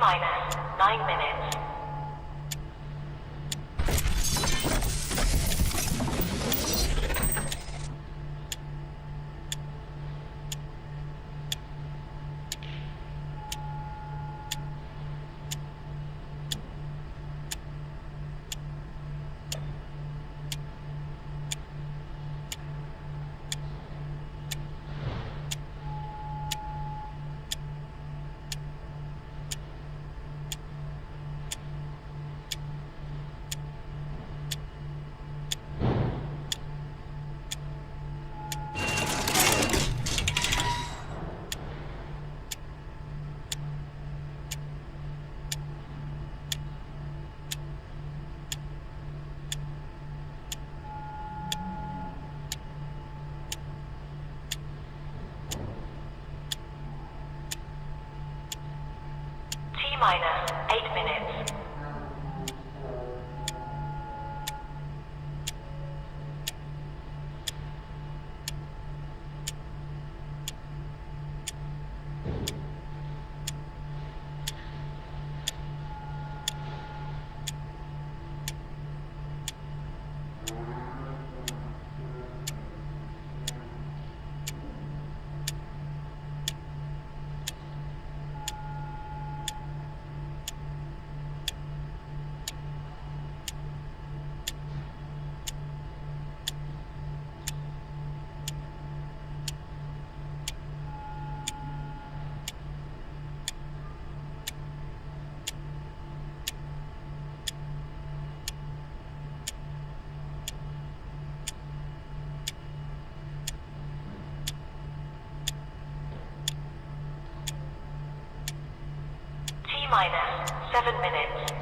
minus 9 minutes. Minus 8 minutes. Minus 7 minutes.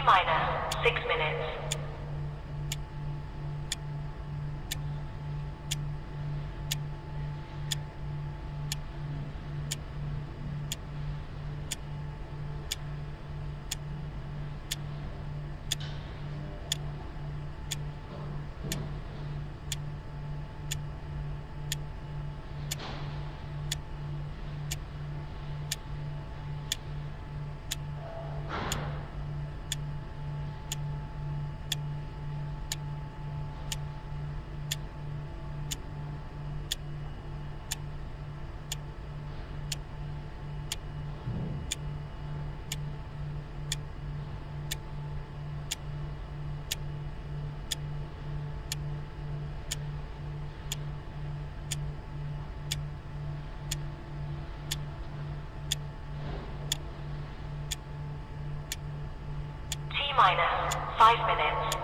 Minus 6 minutes. Minus 5 minutes.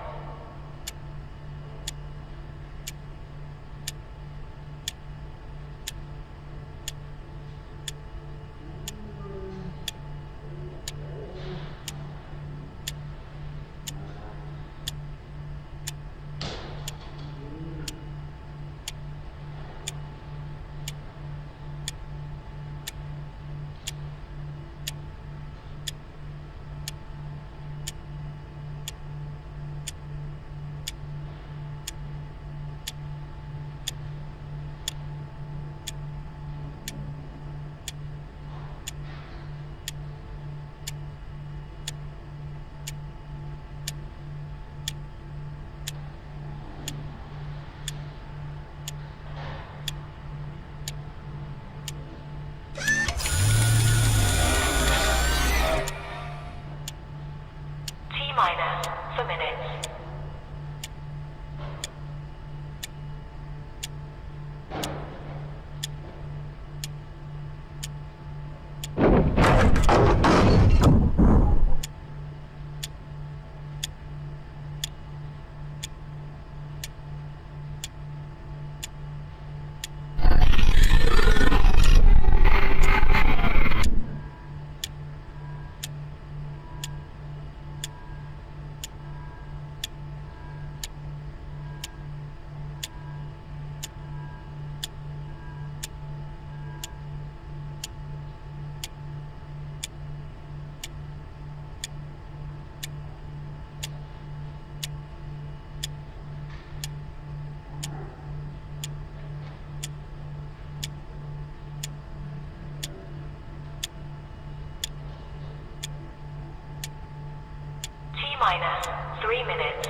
minus 3 minutes.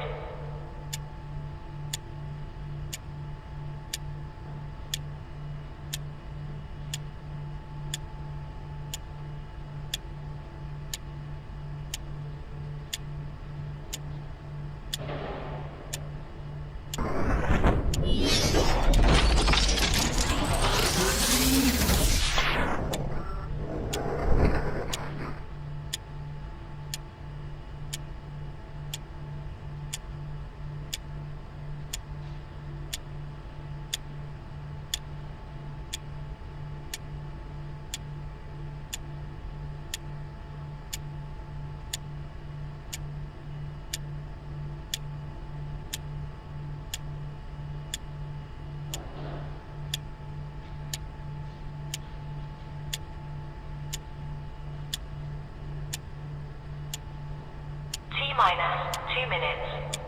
Minus 2 minutes.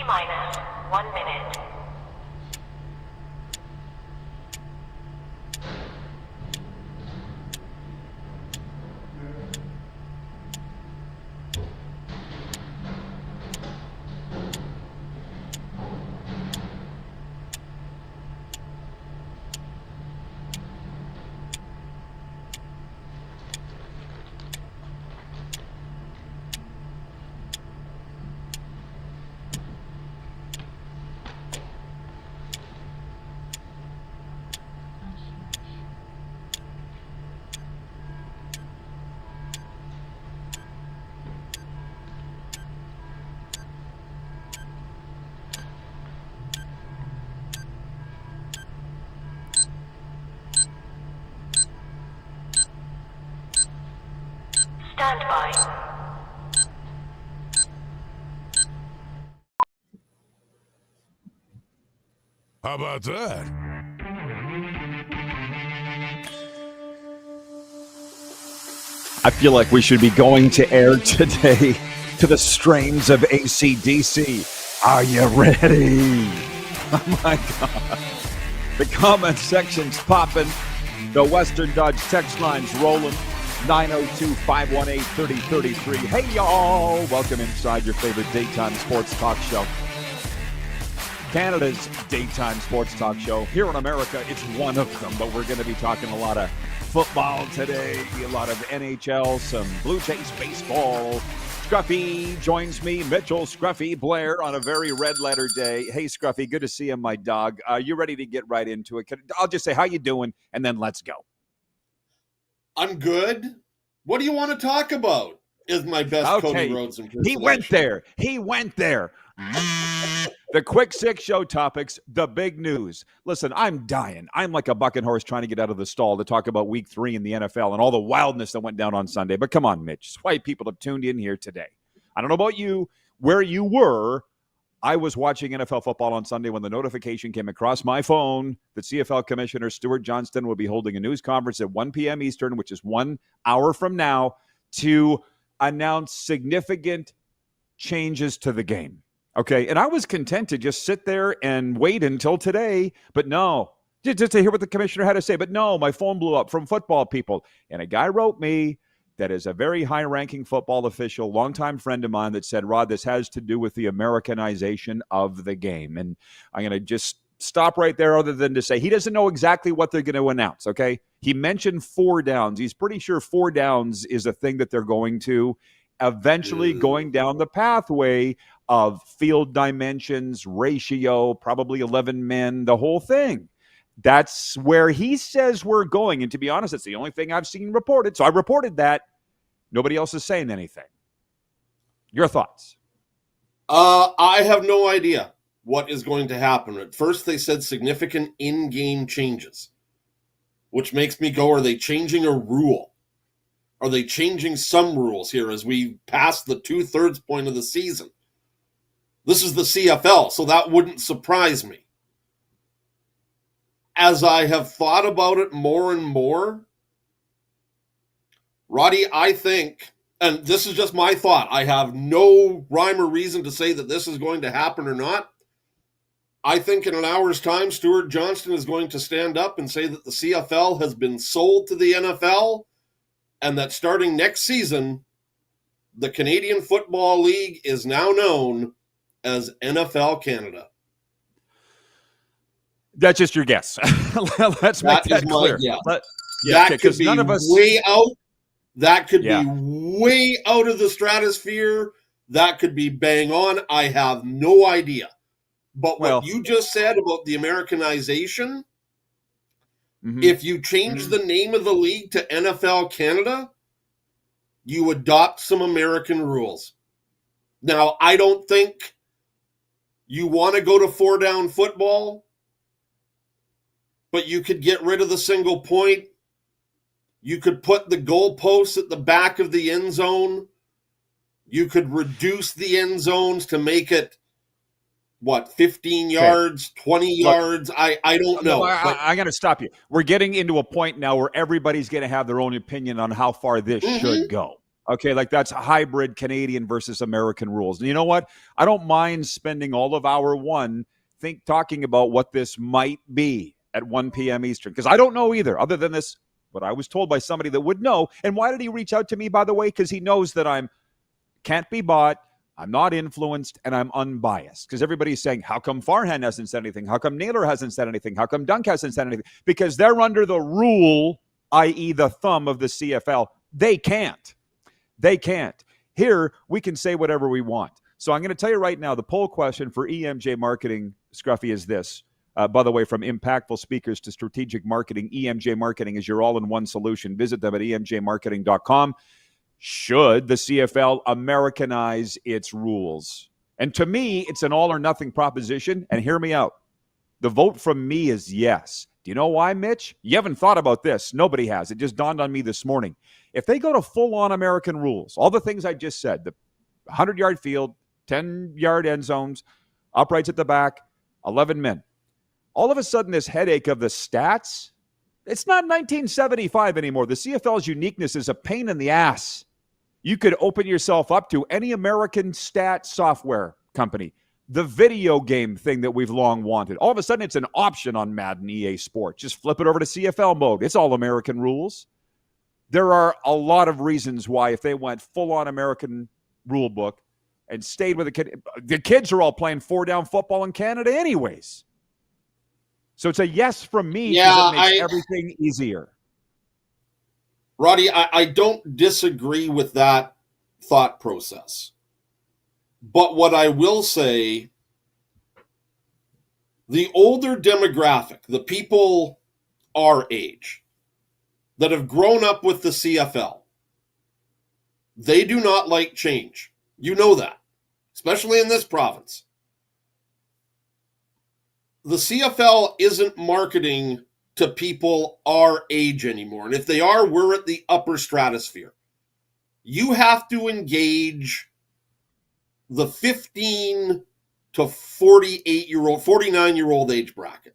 Minus 1 minute. Stand by. How about that? I feel like we should be going to air today to the strains of AC/DC. Are you ready? Oh my God. The comment section's popping. The Western Dodge text line's rolling. 902-518-3033. Hey, y'all. Welcome inside your favorite daytime sports talk show. Canada's daytime sports talk show. Here in America, it's one of them, but we're going to be talking a lot of football today, a lot of NHL, some Blue Jays baseball. Scruffy joins me, Mitchell, Scruffy, Blair on a very red letter day. Hey, Scruffy, good to see you, my dog. Are you ready to get right into it? I'll just say, how you doing, and then let's go. I'm good. What do you want to talk about? Is my best Cody Rhodes impersonation. He went there. The quick six show topics, the big news. Listen, I'm dying. I'm like a bucking horse trying to get out of the stall to talk about week 3 in the NFL and all the wildness that went down on Sunday. But come on, Mitch. That's why people have tuned in here today. I don't know about you, where you were. I was watching NFL football on Sunday when the notification came across my phone that CFL Commissioner Stuart Johnston will be holding a news conference at 1 p.m. Eastern, which is 1 hour from now, to announce significant changes to the game. Okay, and I was content to just sit there and wait until today, but no, just to hear what the commissioner had to say. But no, my phone blew up from football people, and a guy wrote me that is a very high-ranking football official, longtime friend of mine, that said, Rod, this has to do with the Americanization of the game. And I'm going to just stop right there other than to say he doesn't know exactly what they're going to announce, okay? He mentioned 4 downs. He's pretty sure 4 downs is a thing that they're going to. eventually going down the pathway of field dimensions, ratio, probably 11 men, the whole thing. That's where he says we're going. And to be honest, it's the only thing I've seen reported. So I reported that. Nobody else is saying anything. Your thoughts? I have no idea what is going to happen. At first, they said significant in-game changes, which makes me go, are they changing a rule? Are they changing some rules here as we pass the 2/3 point of the season? This is the CFL, so that wouldn't surprise me. As I have thought about it more and more, Roddy, I think, and this is just my thought, I have no rhyme or reason to say that this is going to happen or not. I think in an hour's time, Stuart Johnston is going to stand up and say that the CFL has been sold to the NFL and that starting next season, the Canadian Football League is now known as NFL Canada. That's just your guess. Let's make that clear. That could be way out. That could be way out of the stratosphere. That could be bang on. I have no idea. But what you just said about the Americanization, if you change the name of the league to NFL Canada, you adopt some American rules. Now, I don't think you want to go to 4-down football, but you could get rid of the single point. You could put the goalposts at the back of the end zone. You could reduce the end zones to make it, 15 yards, 20 yards? I don't know. I got to stop you. We're getting into a point now where everybody's going to have their own opinion on how far this should go. Okay, like that's hybrid Canadian versus American rules. And you know what? I don't mind spending all of hour one talking about what this might be at 1 p.m. Eastern, because I don't know either, other than this, what I was told by somebody that would know. And why did he reach out to me, by the way? Because he knows that can't be bought, I'm not influenced, and I'm unbiased. Because everybody's saying, how come Farhan hasn't said anything? How come Naylor hasn't said anything? How come Dunk hasn't said anything? Because they're under the rule, i.e. the thumb of the CFL. They can't. Here, we can say whatever we want. So I'm going to tell you right now, the poll question for EMJ Marketing, Scruffy, is this. By the way, from impactful speakers to strategic marketing, EMJ Marketing is your all-in-one solution. Visit them at emjmarketing.com. Should the CFL Americanize its rules? And to me, it's an all-or-nothing proposition. And hear me out. The vote from me is yes. Do you know why, Mitch? You haven't thought about this. Nobody has. It just dawned on me this morning. If they go to full-on American rules, all the things I just said, the 100-yard field, 10-yard end zones, uprights at the back, 11 men, all of a sudden this headache of the stats, it's not 1975 anymore. The CFL's uniqueness is a pain in the ass. You could open yourself up to any American stat software company, the video game thing that we've long wanted. All of a sudden, it's an option on Madden EA Sports. Just flip it over to CFL mode. It's all American rules. There are a lot of reasons why if they went full-on American rule book and stayed with the kids are all playing 4-down football in Canada anyways. So it's a yes from me because it makes everything easier. Roddy, I don't disagree with that thought process. But what I will say, the older demographic, the people our age that have grown up with the CFL, they do not like change. You know that, especially in this province. The CFL isn't marketing to people our age anymore. And if they are, we're at the upper stratosphere. You have to engage the 15 to 48-year-old, 49-year-old age bracket.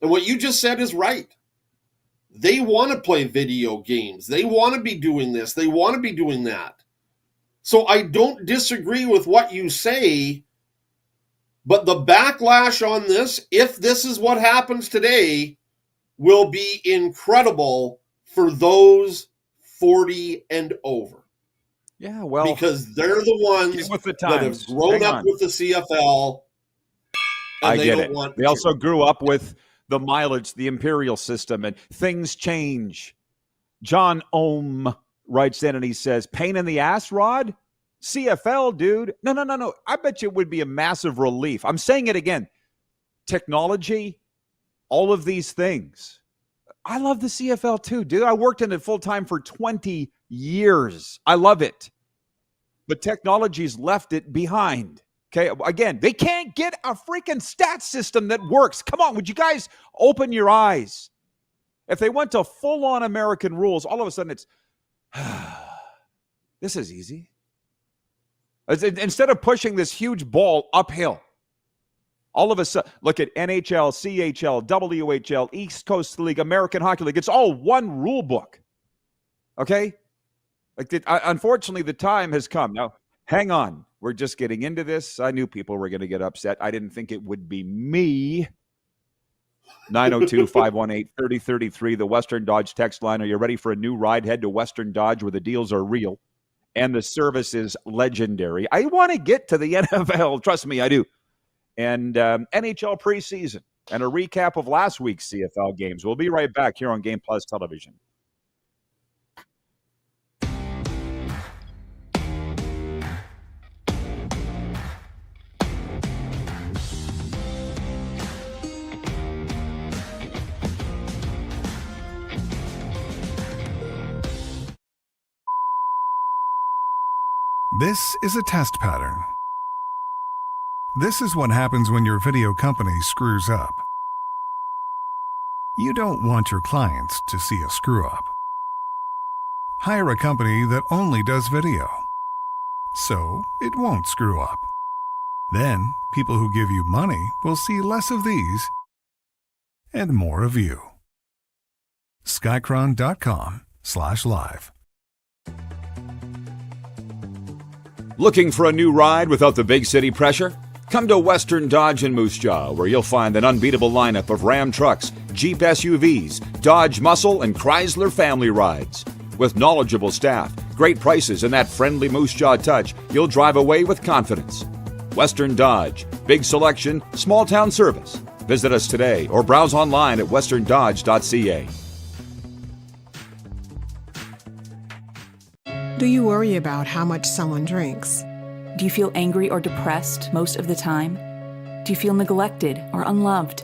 And what you just said is right. They want to play video games. They want to be doing this. They want to be doing that. So I don't disagree with what you say, but the backlash on this, if this is what happens today, will be incredible for those 40 and over. Yeah, well, because they're the ones that have grown up with the CFL. And I get it. They also grew up with the mileage, the imperial system, and things change. John Ohm writes in and he says, pain in the ass, Rod? CFL, dude. No. I bet you it would be a massive relief. I'm saying it again. Technology, all of these things. I love the CFL too, dude. I worked in it full time for 20 years. I love it. But technology's left it behind. Okay, again, they can't get a freaking stat system that works. Come on, would you guys open your eyes? If they went to full-on American rules, all of a sudden it's, this is easy. Instead of pushing this huge ball uphill, all of a sudden, look at NHL, CHL, WHL, East Coast League, American Hockey League. It's all one rule book. Okay? Unfortunately, the time has come. Now, hang on. We're just getting into this. I knew people were going to get upset. I didn't think it would be me. 902-518-3033, the Western Dodge text line. Are you ready for a new ride? Head to Western Dodge where the deals are real and the service is legendary. I want to get to the NFL. Trust me, I do. And NHL preseason and a recap of last week's CFL games. We'll be right back here on Game Plus Television. This is a test pattern. This is what happens when your video company screws up. You don't want your clients to see a screw-up. Hire a company that only does video, so it won't screw up. Then, people who give you money will see less of these and more of you. Skycron.com/live. Looking for a new ride without the big city pressure? Come to Western Dodge in Moose Jaw, where you'll find an unbeatable lineup of Ram trucks, Jeep SUVs, Dodge Muscle, and Chrysler family rides. With knowledgeable staff, great prices, and that friendly Moose Jaw touch, you'll drive away with confidence. Western Dodge. Big selection, small town service. Visit us today or browse online at westerndodge.ca. Do you worry about how much someone drinks? Do you feel angry or depressed most of the time? Do you feel neglected or unloved?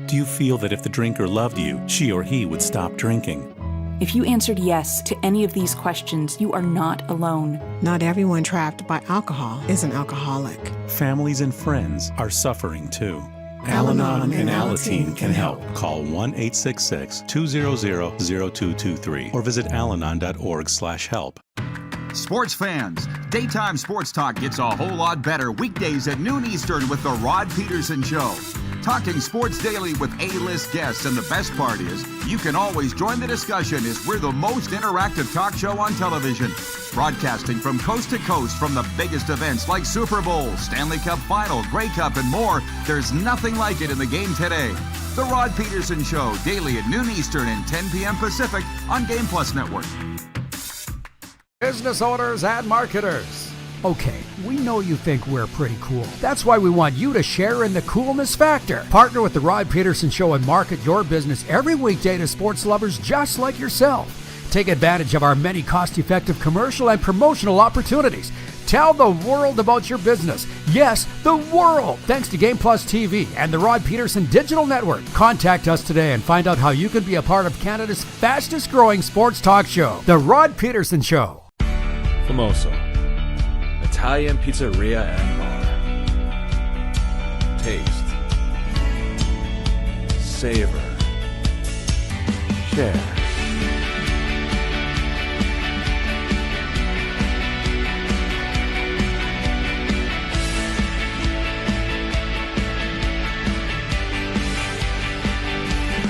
Do you feel that if the drinker loved you, she or he would stop drinking? If you answered yes to any of these questions, you are not alone. Not everyone trapped by alcohol is an alcoholic. Families and friends are suffering too. Al-Anon and Alateen can help. Call 1-866-200-0223 or visit alanon.org/help. Sports fans, daytime sports talk gets a whole lot better weekdays at noon Eastern with The Rod Pedersen Show. Talking sports daily with A-list guests, and the best part is, you can always join the discussion as we're the most interactive talk show on television. Broadcasting from coast to coast from the biggest events like Super Bowl, Stanley Cup Final, Grey Cup, and more, there's nothing like it in the game today. The Rod Pedersen Show, daily at noon Eastern and 10 p.m. Pacific on Game Plus Network. Business owners and marketers. Okay, we know you think we're pretty cool. That's why we want you to share in the coolness factor. Partner with the Rod Pedersen Show and market your business every weekday to sports lovers just like yourself. Take advantage of our many cost-effective commercial and promotional opportunities. Tell the world about your business. Yes, the world. Thanks to Game Plus TV and the Rod Pedersen Digital Network. Contact us today and find out how you can be a part of Canada's fastest growing sports talk show, The Rod Pedersen Show. Famoso, Italian pizzeria and bar. Taste, savor, share.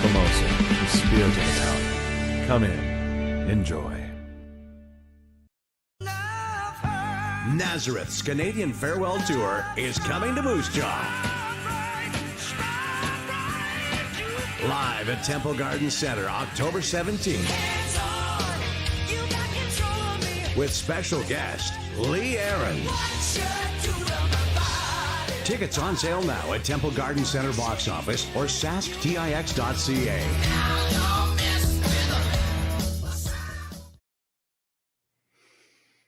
Famoso, the spirit of Italian. Come in, enjoy. Nazareth's Canadian Farewell Tour is coming to Moose Jaw. Live at Temple Garden Center, October 17th. With special guest, Lee Aaron. Tickets on sale now at Temple Garden Center box office or sasktix.ca.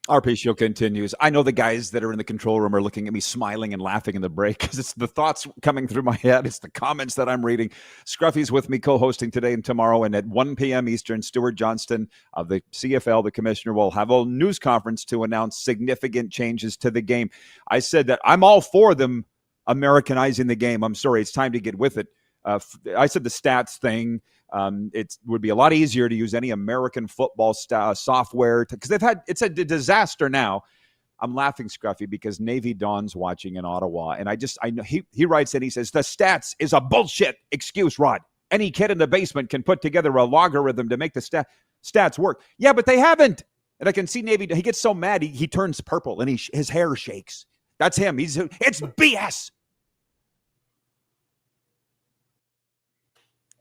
RP show continues. I know the guys that are in the control room are looking at me smiling and laughing in the break because it's the thoughts coming through my head. It's the comments that I'm reading. Scruffy's with me co-hosting today and tomorrow. And at 1 p.m. Eastern, Stuart Johnston of the CFL, the commissioner, will have a news conference to announce significant changes to the game. I said that I'm all for them Americanizing the game. I'm sorry, it's time to get with it. I said the stats thing. It would be a lot easier to use any American football software because it's a disaster now. I'm laughing, Scruffy, because Navy Dawn's watching in Ottawa, and I know he writes and he says the stats is a bullshit excuse, Rod. Any kid in the basement can put together a logarithm to make the stats work. Yeah, but they haven't. And I can see Navy. He gets so mad he turns purple and his hair shakes. That's him. It's BS.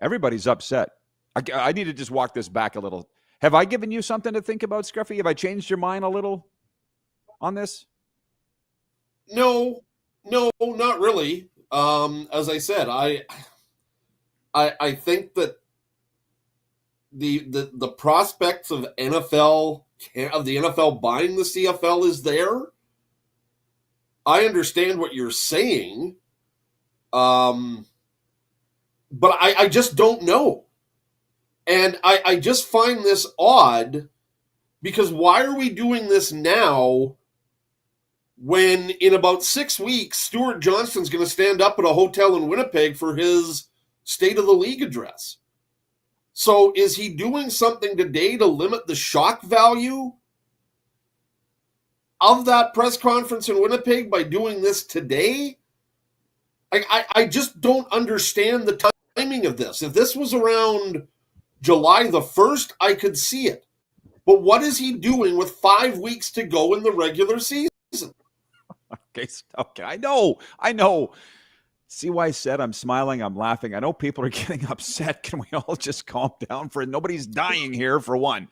Everybody's upset. I need to just walk this back a little. Have I given you something to think about, Scruffy? Have I changed your mind a little on this? No, not really. As I said, I think that the prospects of the NFL buying the CFL is there. I understand what you're saying. But I just don't know. And I just find this odd because why are we doing this now when in about 6 weeks, Stuart Johnston's going to stand up at a hotel in Winnipeg for his State of the League address? So is he doing something today to limit the shock value of that press conference in Winnipeg by doing this today? I just don't understand the timing of this. If this was around July the 1st, I could see it. But what is he doing with 5 weeks to go in the regular season? Okay, I know. See why I said I'm smiling, I'm laughing. I know people are getting upset. Can we all just calm down for it? Nobody's dying here, for one.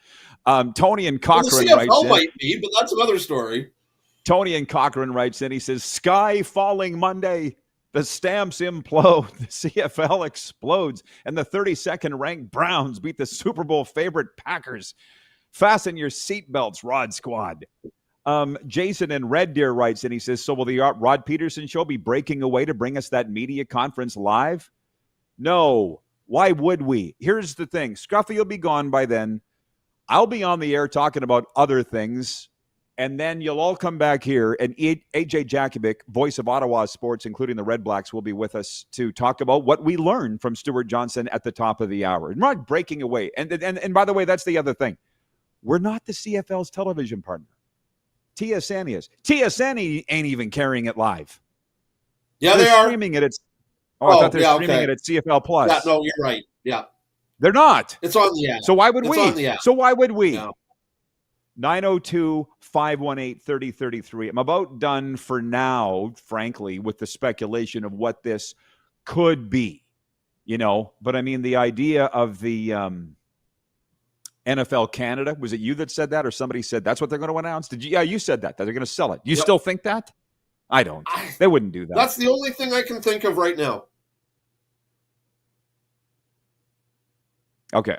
Tony and Cochran the CFL writes in. Might be, but that's another story. Tony and Cochran writes in. He says, "Sky falling Monday. The Stamps implode, the CFL explodes, and the 32nd ranked Browns beat the Super Bowl favorite Packers. Fasten your seatbelts, Rod Squad." Jason in Red Deer writes in. He says, "So will the Rod Pedersen show be breaking away to bring us that media conference live?" No. Why would we? Here's the thing. Scruffy will be gone by then. I'll be on the air talking about other things. And then you'll all come back here, and AJ Jakubec, voice of Ottawa sports, including the Red Blacks, will be with us to talk about what we learned from Stuart Johnston at the top of the hour. We're not breaking away. And by the way, that's the other thing. We're not the CFL's television partner. TSN is. TSN ain't even carrying it live. Yeah, they are. Streaming it. I thought they're streaming it at CFL Plus. Yeah, no, you're right. Yeah. They're not. It's on the app. So why would we? On the app. So why would we? No. 902-518-3033. I'm about done for now, frankly, with the speculation of what this could be, But I mean, the idea of the NFL Canada, was it you that said that, or somebody said that's what they're going to announce? Yeah, you said that they're going to sell it. You still think that? I don't. They wouldn't do that. That's the only thing I can think of right now. Okay.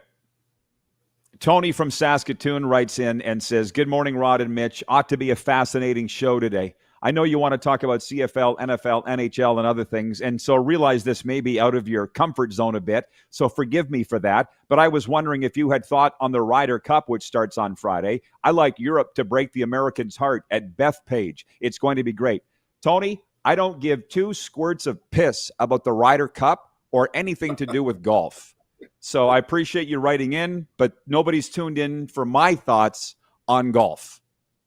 Tony from Saskatoon writes in and says, "Good morning, Rod and Mitch. Ought to be a fascinating show today. I know you want to talk about CFL, NFL, NHL, and other things, and so realize this may be out of your comfort zone a bit, so forgive me for that. But I was wondering if you had thought on the Ryder Cup, which starts on Friday. I like Europe to break the Americans' heart at Bethpage. It's going to be great. Tony, I don't give two squirts of piss about the Ryder Cup or anything to do with golf. So I appreciate you writing in, but nobody's tuned in for my thoughts on golf.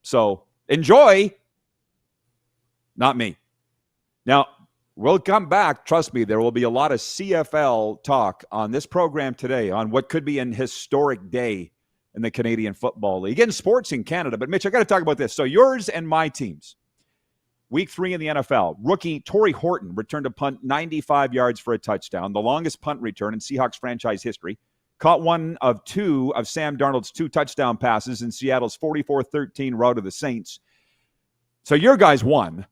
So enjoy, not me. Now, we'll come back. Trust me, there will be a lot of CFL talk on this program today on what could be an historic day in the Canadian Football League and sports in Canada. But, Mitch, I got to talk about this. So yours and my teams. Week 3 in the NFL, rookie Torrey Horton returned a punt 95 yards for a touchdown, the longest punt return in Seahawks franchise history. Caught one of two of Sam Darnold's 2 touchdown passes in Seattle's 44-13 rout of the Saints. So your guys won.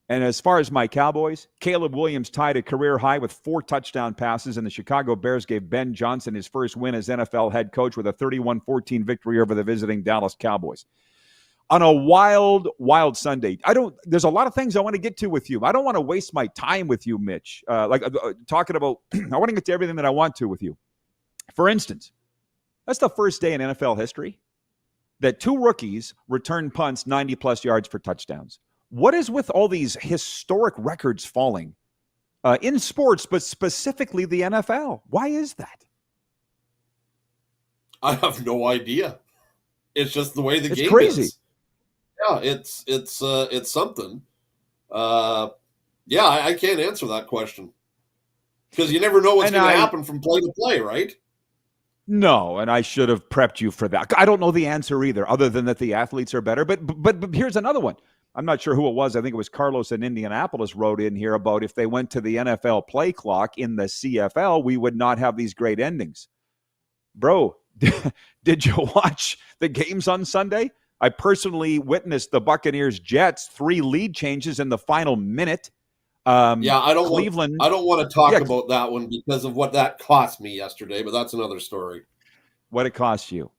And as far as my Cowboys, Caleb Williams tied a career high with 4 touchdown passes, and the Chicago Bears gave Ben Johnson his first win as NFL head coach with a 31-14 victory over the visiting Dallas Cowboys. on a wild, wild Sunday. There's a lot of things I want to get to with you. I don't want to waste my time with you, Mitch. Talking about, I want to get to everything that I want to with you. For instance, that's the first day in NFL history that 2 rookies returned punts 90-plus yards for touchdowns. What is with all these historic records falling in sports, but specifically the NFL? Why is that? I have no idea. It's just the way the game crazy. Is. Yeah, it's something. I can't answer that question because you never know what's going to happen from play to play, right? No, and I should have prepped you for that. I don't know the answer either, other than that the athletes are better. But here's another one. I'm not sure who it was. I think it was Carlos in Indianapolis wrote in here about if they went to the NFL play clock in the CFL, we would not have these great endings. Bro, did you watch the games on Sunday? I personally witnessed the Buccaneers-Jets 3 lead changes in the final minute. I don't want to talk about that one because of what that cost me yesterday, but that's another story. What it cost you?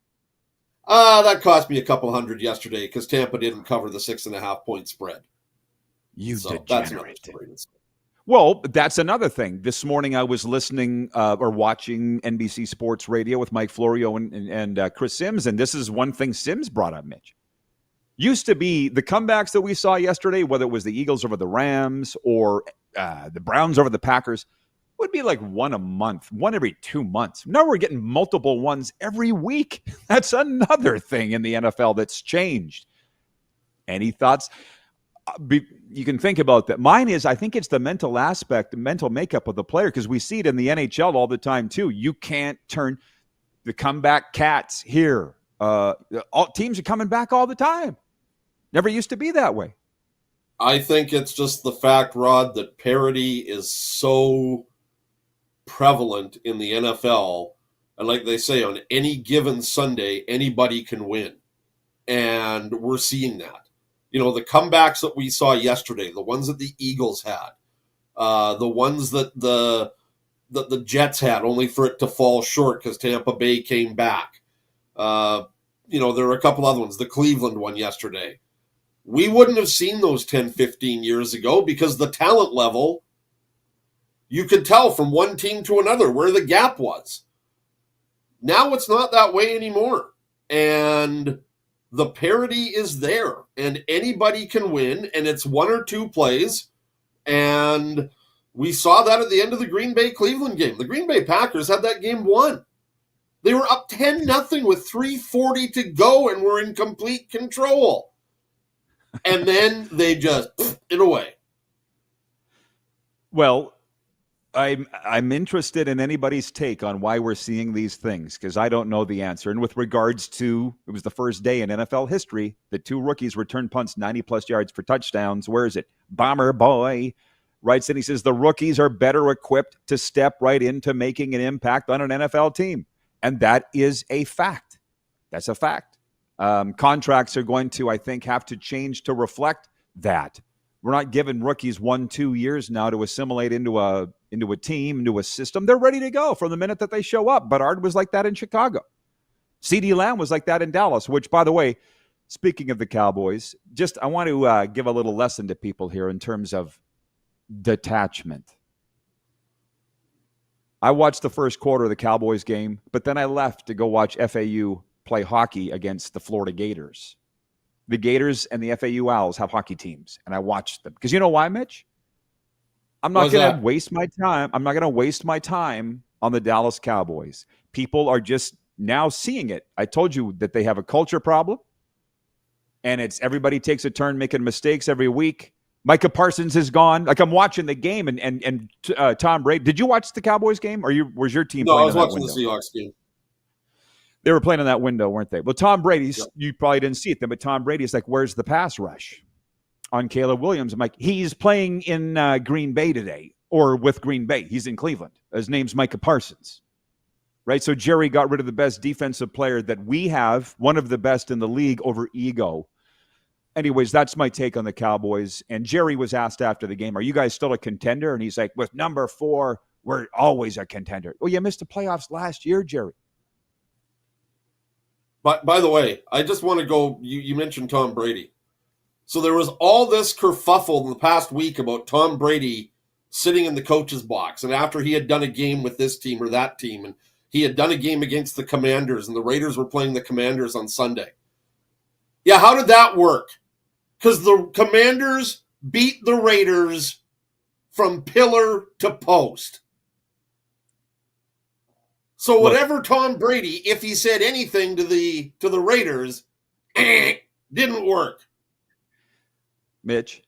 That cost me a couple hundred yesterday because Tampa didn't cover the 6.5 point spread. Degenerate. That's another story. Well, that's another thing. This morning I was listening or watching NBC Sports Radio with Mike Florio and Chris Sims, and this is one thing Sims brought up, Mitch. Used to be the comebacks that we saw yesterday, whether it was the Eagles over the Rams or the Browns over the Packers, would be like one a month, one every 2 months. Now we're getting multiple ones every week. That's another thing in the NFL that's changed. Any thoughts? You can think about that. Mine is, I think it's the mental aspect, the mental makeup of the player, because we see it in the NHL all the time too. You can't turn the comeback cats here. All teams are coming back all the time. Never used to be that way. I think it's just the fact, Rod, that parity is so prevalent in the NFL. And like they say, on any given Sunday, anybody can win. And we're seeing that. You know, the comebacks that we saw yesterday, the ones that the Eagles had, the ones that the Jets had, only for it to fall short because Tampa Bay came back. There were a couple other ones, the Cleveland one yesterday. We wouldn't have seen those 10, 15 years ago because the talent level, you could tell from one team to another where the gap was. Now it's not that way anymore. And the parity is there, and anybody can win, and it's 1 or 2 plays. And we saw that at the end of the Green Bay-Cleveland game. The Green Bay Packers had that game won. They were up 10-0 with 3:40 to go and were in complete control. And then they just it away. Well, I'm interested in anybody's take on why we're seeing these things, because I don't know the answer. And with regards to, it was the first day in NFL history that 2 rookies returned punts 90-plus yards for touchdowns. Where is it? Bomber Boy writes in, he says, the rookies are better equipped to step right into making an impact on an NFL team. And that is a fact. That's a fact. Contracts are going to, I think, have to change to reflect that. We're not giving rookies 1-2 years now to assimilate into a team, into a system. They're ready to go from the minute that they show up. Bedard was like that in Chicago. CeeDee Lamb was like that in Dallas, which, by the way, speaking of the Cowboys, I want to give a little lesson to people here in terms of detachment. I watched the first quarter of the Cowboys game, but then I left to go watch FAU play hockey against the Florida Gators. The Gators and the FAU Owls have hockey teams, and I watched them. Because you know why, Mitch? I'm not going to waste my time. I'm not going to waste my time on the Dallas Cowboys. People are just now seeing it. I told you that they have a culture problem, and it's everybody takes a turn making mistakes every week. Micah Parsons is gone. Like, I'm watching the game, and Tom Brady. Did you watch the Cowboys game, or was your team? No, playing I was watching the Seahawks game. They were playing in that window, weren't they? Well, Tom Brady, you probably didn't see it then, but Tom Brady's like, where's the pass rush on Caleb Williams? I'm like, he's playing in Green Bay today, or with Green Bay. He's in Cleveland. His name's Micah Parsons, right? So Jerry got rid of the best defensive player that we have, one of the best in the league, over ego. Anyways, that's my take on the Cowboys. And Jerry was asked after the game, are you guys still a contender? And he's like, with number 4, we're always a contender. Well, you missed the playoffs last year, Jerry. But by the way, I just want to go, you mentioned Tom Brady. So there was all this kerfuffle in the past week about Tom Brady sitting in the coach's box. And after he had done a game with this team or that team, and he had done a game against the Commanders, and the Raiders were playing the Commanders on Sunday. Yeah, how did that work? Because the Commanders beat the Raiders from pillar to post. So whatever Tom Brady, if he said anything to the Raiders, didn't work. Mitch,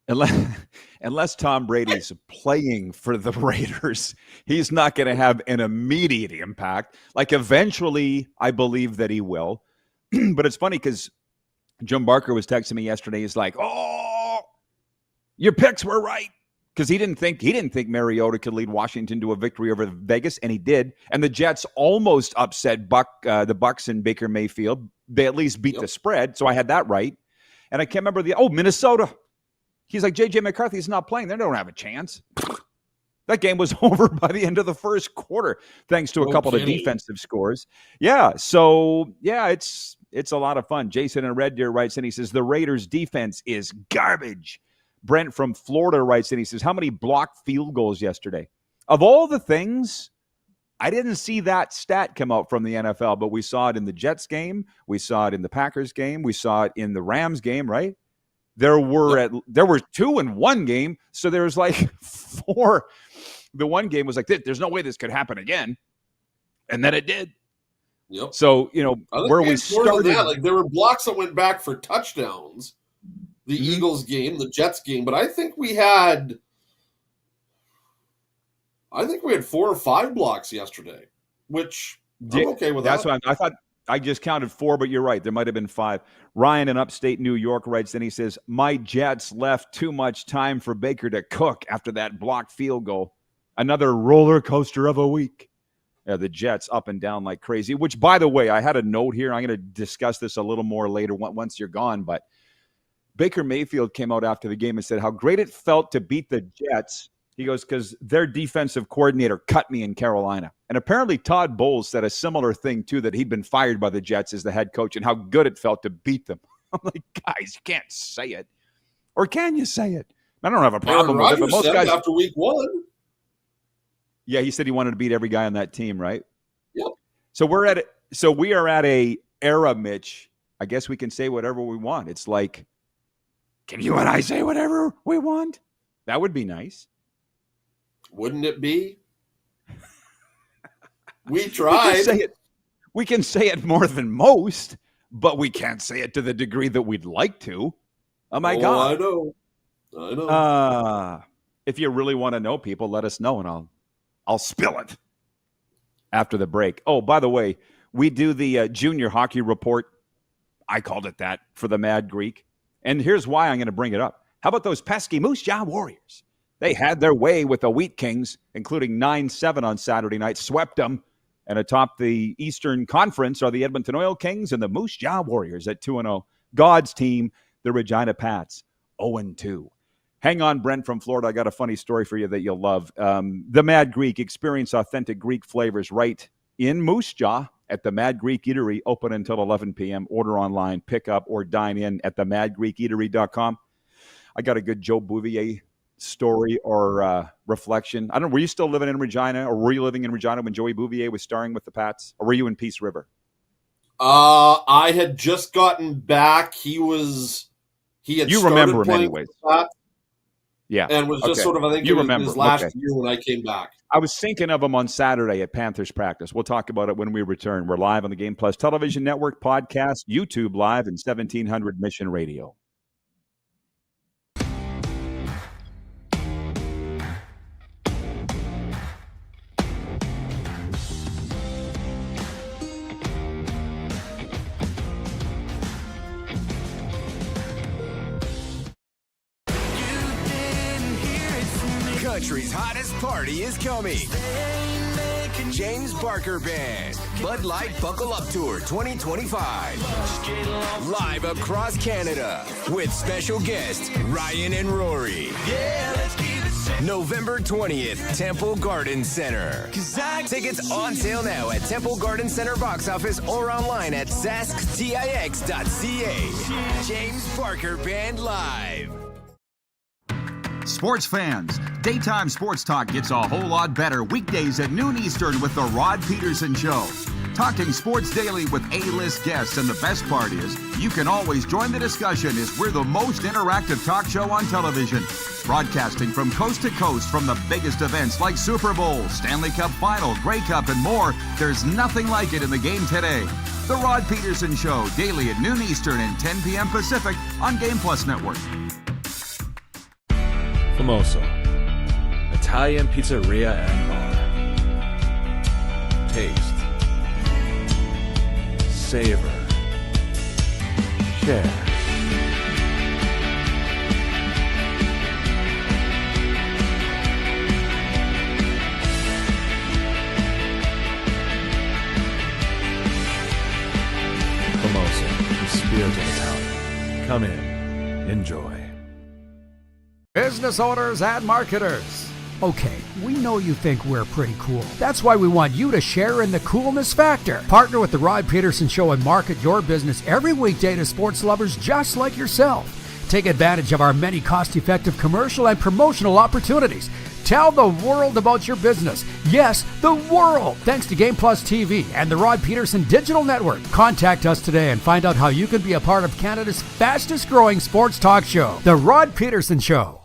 unless Tom Brady's playing for the Raiders, he's not going to have an immediate impact. Like eventually, I believe that he will. But it's funny because Jim Barker was texting me yesterday. He's like, "Oh, your picks were right." Because he didn't think Mariota could lead Washington to a victory over Vegas, and he did. And the Jets almost upset the Bucs and Baker Mayfield. They at least beat the spread, so I had that right. And I can't remember Minnesota. He's like, J.J. McCarthy's not playing. They don't have a chance. That game was over by the end of the first quarter, thanks to a couple of defensive scores. Yeah, so, yeah, it's a lot of fun. Jason in Red Deer writes in, he says, the Raiders' defense is garbage. Brent from Florida writes in, he says, how many blocked field goals yesterday? Of all the things, I didn't see that stat come out from the NFL, but we saw it in the Jets game. We saw it in the Packers game. We saw it in the Rams game, right? There were 2 in one game, so there was like 4. The one game was like, there's no way this could happen again. And then it did. Yep. So, where we started. Like there were blocks that went back for touchdowns. The Eagles game, the Jets game, but I think we had 4 or 5 blocks yesterday, which I'm okay with. That's what I thought. I just counted 4, but you're right. There might have been 5. Ryan in upstate New York writes in, he says, my Jets left too much time for Baker to cook after that blocked field goal. Another roller coaster of a week. Yeah, the Jets up and down like crazy, which, by the way, I had a note here. I'm going to discuss this a little more later once you're gone, but Baker Mayfield came out after the game and said how great it felt to beat the Jets. He goes, because their defensive coordinator cut me in Carolina. And apparently Todd Bowles said a similar thing, too, that he'd been fired by the Jets as the head coach and how good it felt to beat them. I'm like, guys, you can't say it. Or can you say it? I don't have a problem with it, but most guys after week 1. Yeah, he said he wanted to beat every guy on that team, right? Yep. So we are at a era, Mitch. I guess we can say whatever we want. It's like, can you and I say whatever we want? That would be nice. Wouldn't it be? We tried. We can say it more than most, but we can't say it to the degree that we'd like to. Oh, my God. I know. If you really want to know, people, let us know, and I'll spill it after the break. Oh, by the way, we do the junior hockey report. I called it that for the Mad Greek. And here's why I'm going to bring it up. How about those pesky Moose Jaw Warriors? They had their way with the Wheat Kings, including 9-7 on Saturday night, swept them. And atop the Eastern Conference are the Edmonton Oil Kings and the Moose Jaw Warriors at 2-0. God's team, the Regina Pats, 0-2. Hang on, Brent from Florida. I got a funny story for you that you'll love. The Mad Greek, experience authentic Greek flavors right in Moose Jaw at the Mad Greek Eatery, open until 11 p.m. Order online, pick up, or dine in at themadgreekeatery.com. I got a good Joe Bouvier story or reflection. I don't know, were you still living in Regina, or were you living in Regina when Joey Bouvier was starring with the Pats, or were you in Peace River? I had just gotten back. He had you remember him anyways. Yeah. And was just sort of, I think, his last year when I came back. I was thinking of him on Saturday at Panthers practice. We'll talk about it when we return. We're live on the Game Plus Television Network, podcast, YouTube Live, and 1700 Mission Radio. Country's hottest party is coming. James Barker Band, Bud Light Buckle Up Tour 2025. Live across Canada with special guests Ryan and Rory. Yeah, let's keep it simple. November 20th, Temple Garden Center. Tickets on sale now at Temple Garden Center box office or online at zasktix.ca. James Barker Band Live. Sports fans, daytime sports talk gets a whole lot better weekdays at noon Eastern with The Rod Pedersen Show. Talking sports daily with A-list guests, and the best part is, you can always join the discussion as we're the most interactive talk show on television. Broadcasting from coast to coast from the biggest events like Super Bowl, Stanley Cup Final, Grey Cup, and more, there's nothing like it in the game today. The Rod Pedersen Show, daily at noon Eastern and 10 p.m. Pacific on Game Plus Network. Famoso, Italian pizzeria and bar. Taste. Savor. Share. Famoso, the spirit of Italian. Come in. Enjoy. Business owners and marketers. Okay, we know you think we're pretty cool. That's why we want you to share in the coolness factor. Partner with the Rod Pedersen Show and market your business every weekday to sports lovers just like yourself. Take advantage of our many cost-effective commercial and promotional opportunities. Tell the world about your business. Yes, the world. Thanks to Game Plus TV and the Rod Pedersen Digital Network. Contact us today and find out how you can be a part of Canada's fastest growing sports talk show, The Rod Pedersen Show.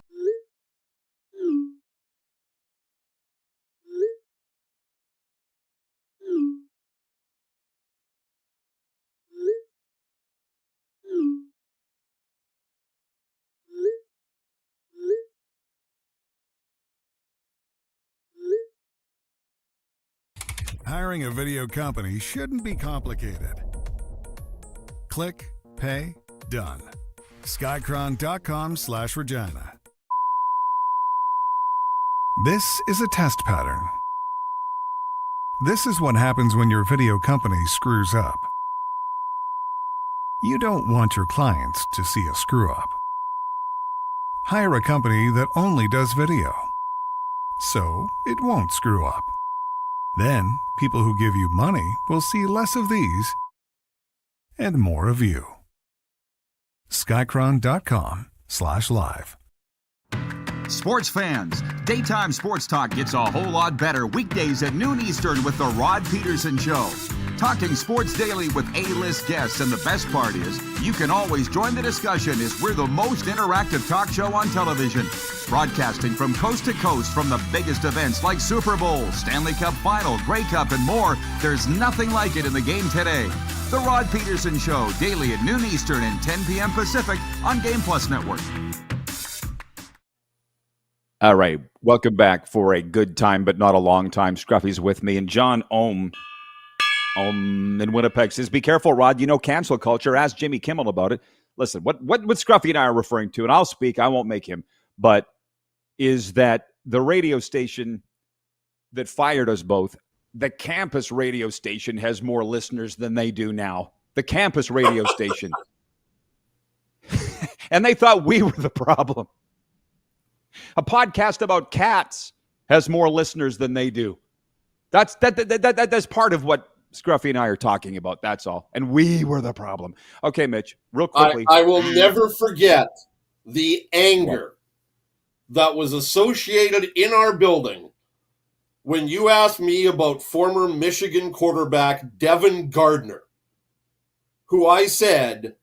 Hiring a video company shouldn't be complicated. Click, pay, done. Skycron.com/Regina. This is a test pattern. This is what happens when your video company screws up. You don't want your clients to see a screw up. Hire a company that only does video, so it won't screw up. Then, people who give you money will see less of these and more of you. Skycron.com/live. Sports fans, daytime sports talk gets a whole lot better weekdays at noon Eastern with The Rod Pedersen Show. Talking sports daily with A-list guests, and the best part is, you can always join the discussion as we're the most interactive talk show on television. Broadcasting from coast to coast from the biggest events like Super Bowl, Stanley Cup Final, Grey Cup, and more, there's nothing like it in the game today. The Rod Pedersen Show, daily at noon Eastern and 10 p.m. Pacific on Game Plus Network. All right, welcome back for a good time, but not a long time. Scruffy's with me, and John Ohm in Winnipeg says, "Be careful, Rod. You know cancel culture. Ask Jimmy Kimmel about it." Listen, what Scruffy and I are referring to, and I'll speak. I won't make him, but is that the radio station that fired us both, the campus radio station, has more listeners than they do now. The campus radio station, and they thought we were the problem. A podcast about cats has more listeners than they do. That's part of what Scruffy and I are talking about. That's all. And we were the problem. Okay, Mitch, real quickly. I will never forget the anger that was associated in our building when you asked me about former Michigan quarterback Devin Gardner, who I said,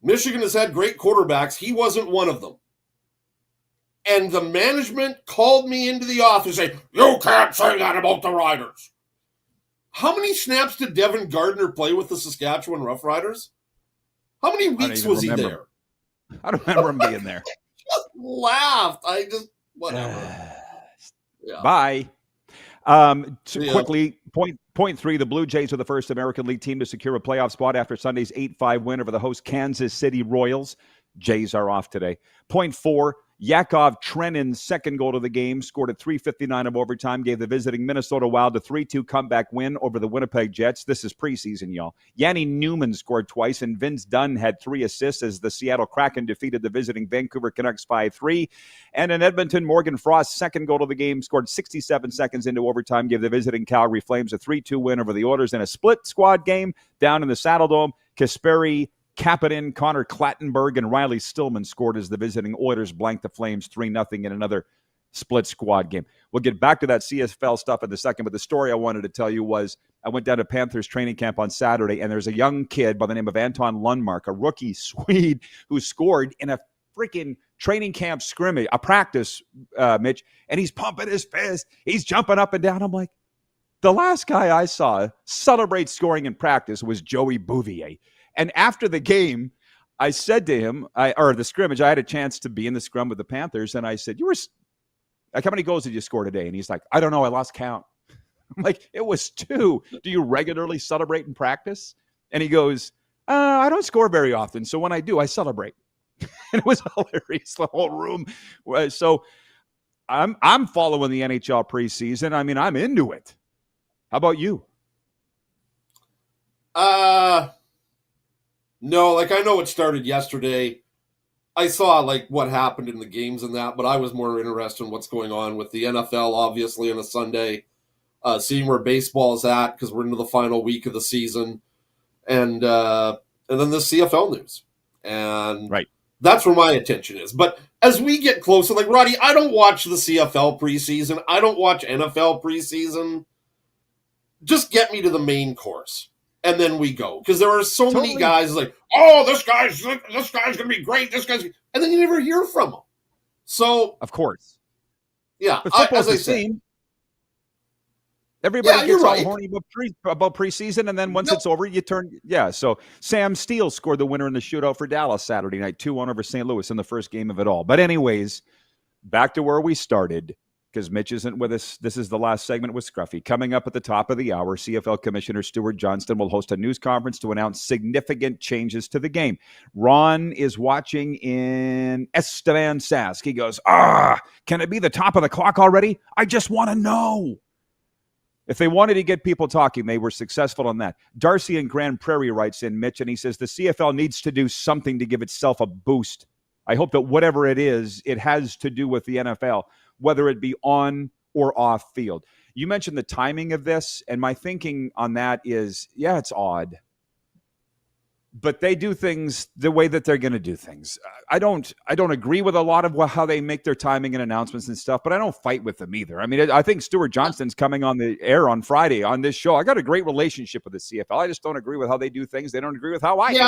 Michigan has had great quarterbacks. He wasn't one of them. And the management called me into the office and said, "You can't say that about the Riders." How many snaps did Devin Gardner play with the Saskatchewan Roughriders? How many weeks was he there? I don't remember him being there. Just laughed. Whatever. Yeah. Bye. Quickly, point three, the Blue Jays are the first American League team to secure a playoff spot after Sunday's 8-5 win over the host Kansas City Royals. Jays are off today. Point four, Yakov Trenin's second goal of the game, scored at 3:59 of overtime, gave the visiting Minnesota Wild a 3-2 comeback win over the Winnipeg Jets. This is preseason, y'all. Yanni Newman scored twice, and Vince Dunn had 3 assists as the Seattle Kraken defeated the visiting Vancouver Canucks 5-3. And in Edmonton, Morgan Frost's second goal of the game, scored 67 seconds into overtime, gave the visiting Calgary Flames a 3-2 win over the Oilers in a split squad game down in the Saddledome. Kasperi Kapanen, Connor Clattenburg, and Riley Stillman scored as the visiting Oilers blanked the Flames 3-0 in another split squad game. We'll get back to that CFL stuff in a second, but the story I wanted to tell you was I went down to Panthers training camp on Saturday, and there's a young kid by the name of Anton Lundmark, a rookie Swede, who scored in a freaking training camp scrimmage, a practice, Mitch, and he's pumping his fist. He's jumping up and down. I'm like, the last guy I saw celebrate scoring in practice was Joey Bouvier. And after the game, I said to him, or the scrimmage, I had a chance to be in the scrum with the Panthers, and I said, how many goals did you score today? And he's like, I don't know, I lost count. I'm like, it was 2. Do you regularly celebrate in practice? And he goes, I don't score very often, so when I do, I celebrate. And it was hilarious, the whole room. So I'm following the NHL preseason. I mean, I'm into it. How about you? No, I know it started yesterday. I saw what happened in the games and that, but I was more interested in what's going on with the NFL, obviously, on a Sunday, seeing where baseball's at because we're into the final week of the season, and then the CFL news, and right. That's where my attention is. But as we get closer, Roddy, I don't watch the CFL preseason. I don't watch NFL preseason. Just get me to the main course. And then we go. Because there are so many guys this guy's going to be great. And then you never hear from them. So. Of course. Yeah. As I said. Everybody gets all horny about preseason, and then once it's over, you turn. Yeah, so Sam Steele scored the winner in the shootout for Dallas Saturday night, 2-1 over St. Louis in the first game of it all. But anyways, back to where we started. Because Mitch isn't with us. This is the last segment with Scruffy. Coming up at the top of the hour, CFL Commissioner Stuart Johnston will host a news conference to announce significant changes to the game. Ron is watching in Estevan Sask. He goes, can it be the top of the clock already? I just want to know. If they wanted to get people talking, they were successful on that. Darcy in Grand Prairie writes in, Mitch, and he says, the CFL needs to do something to give itself a boost. I hope that whatever it is, it has to do with the NFL, whether it be on or off field. You mentioned the timing of this, and my thinking on that is, yeah, it's odd. But they do things the way that they're going to do things. I don't agree with a lot of how they make their timing and announcements and stuff, but I don't fight with them either. I mean, I think Stuart Johnston's coming on the air on Friday on this show. I got a great relationship with the CFL. I just don't agree with how they do things. They don't agree with how I do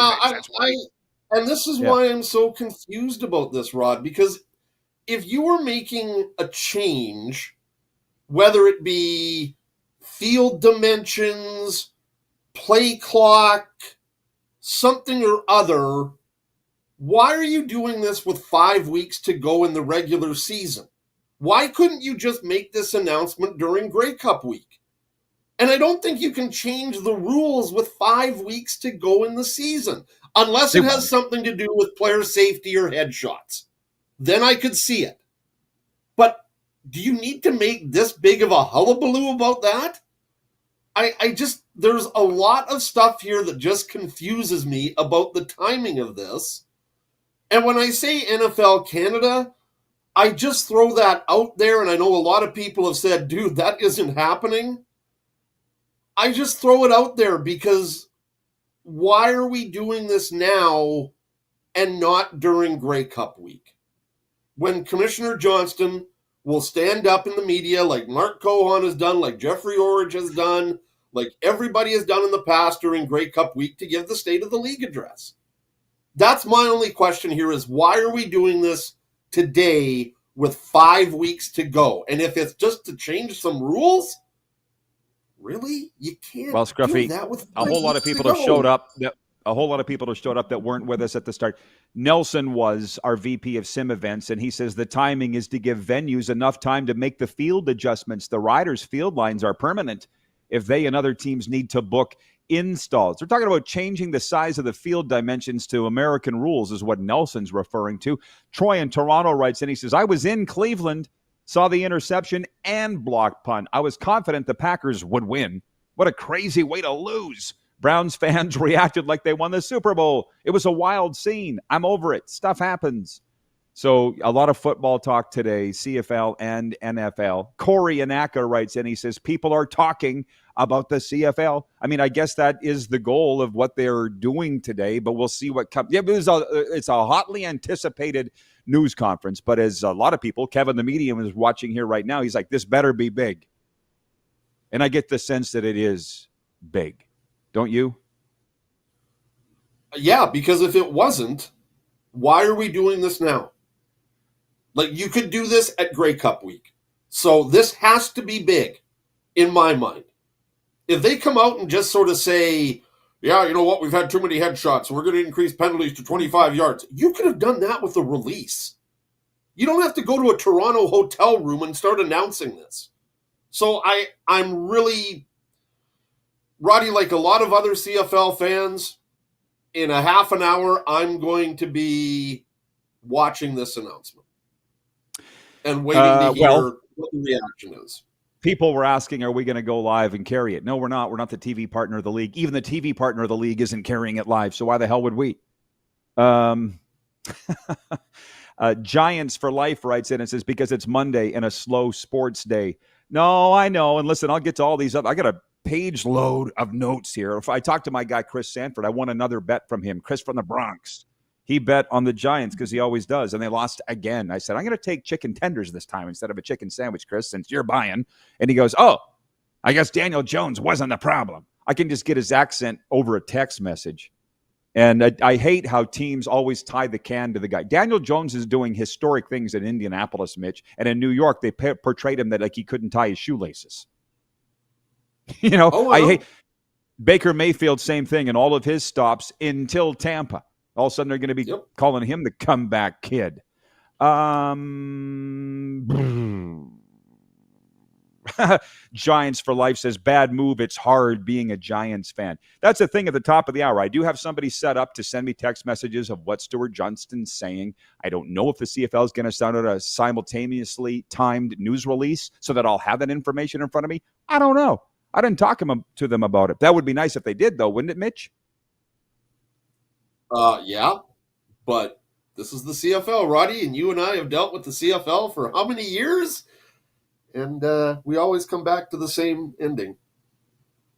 things. And this is why I'm so confused about this, Rod, because if you were making a change, whether it be field dimensions, play clock, something or other, why are you doing this with 5 weeks to go in the regular season? Why couldn't you just make this announcement during Grey Cup week? And I don't think you can change the rules with 5 weeks to go in the season, unless it has something to do with player safety or headshots. Then I could see it. But do you need to make this big of a hullabaloo about that? There's a lot of stuff here that just confuses me about the timing of this. And when I say NFL Canada, I just throw that out there, and I know a lot of people have said, dude, that isn't happening. I just throw it out there because why are we doing this now and not during Grey Cup week? When Commissioner Johnston will stand up in the media like Mark Cohen has done, like Jeffrey Orridge has done, like everybody has done in the past during Grey Cup week to give the State of the League address. That's my only question here is why are we doing this today with 5 weeks to go? And if it's just to change some rules, really? You can't Scruffy, do that with a whole lot of people have showed up. A whole lot of people have showed up that weren't with us at the start. Nelson was our VP of Sim Events, and he says the timing is to give venues enough time to make the field adjustments. The riders' field lines are permanent. If they and other teams need to book installs. They're talking about changing the size of the field dimensions to American rules is what Nelson's referring to. Troy in Toronto writes in, he says, I was in Cleveland, saw the interception and blocked punt. I was confident the Packers would win. What a crazy way to lose. Browns fans reacted like they won the Super Bowl. It was a wild scene. I'm over it. Stuff happens. So a lot of football talk today, CFL and NFL. Corey Anaka writes in, he says, people are talking about the CFL. I mean, I guess that is the goal of what they're doing today, but we'll see what comes. Yeah, it's a hotly anticipated news conference, but as a lot of people, Kevin the Medium is watching here right now, he's like, this better be big. And I get the sense that it is big. Don't you? Yeah, because if it wasn't, why are we doing this now? Like, you could do this at Grey Cup week. So this has to be big, in my mind. If they come out and just sort of say, yeah, you know what, we've had too many headshots, so we're going to increase penalties to 25 yards. You could have done that with a release. You don't have to go to a Toronto hotel room and start announcing this. So I'm really, Roddy, like a lot of other CFL fans, in a half an hour, I'm going to be watching this announcement and waiting to hear what the reaction is. People were asking, are we going to go live and carry it? No, we're not. We're not the TV partner of the league. Even the TV partner of the league isn't carrying it live. So why the hell would we? Giants for Life writes in and says, because it's Monday and a slow sports day. No, I know. And listen, I'll get to all these other. I got a page load of notes here. If I talk to my guy, Chris Sanford, I won another bet from him. Chris from the Bronx. He bet on the Giants because he always does, and they lost again. I said, I'm going to take chicken tenders this time instead of a chicken sandwich, Chris, since you're buying. And he goes, oh, I guess Daniel Jones wasn't the problem. I can just get his accent over a text message. And I hate how teams always tie the can to the guy. Daniel Jones is doing historic things in Indianapolis, Mitch, and in New York, they portrayed him that like he couldn't tie his shoelaces. You know, I hate Baker Mayfield, same thing, and all of his stops until Tampa. All of a sudden, they're going to be calling him the comeback kid. Giants for Life says, bad move. It's hard being a Giants fan. That's the thing at the top of the hour. I do have somebody set up to send me text messages of what Stuart Johnston's saying. I don't know if the CFL is going to send out a simultaneously timed news release so that I'll have that information in front of me. I don't know. I didn't talk to them about it. That would be nice if they did, though, wouldn't it, Mitch? Yeah, but this is the CFL, Roddy, and you and I have dealt with the CFL for how many years? And we always come back to the same ending.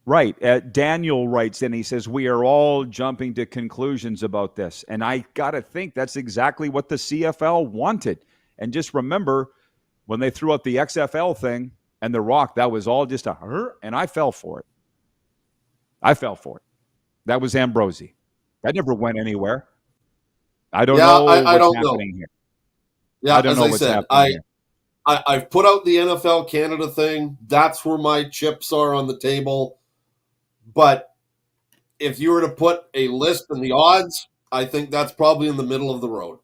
Right. Daniel writes in, he says, we are all jumping to conclusions about this. And I got to think that's exactly what the CFL wanted. And just remember, when they threw out the XFL thing and The Rock, that was all just and I fell for it. That was Ambrosi. That never went anywhere. I don't know what's happening here. Yeah, I don't know what's happening here. I've put out the NFL Canada thing. That's where my chips are on the table. But if you were to put a list and the odds, I think that's probably in the middle of the road.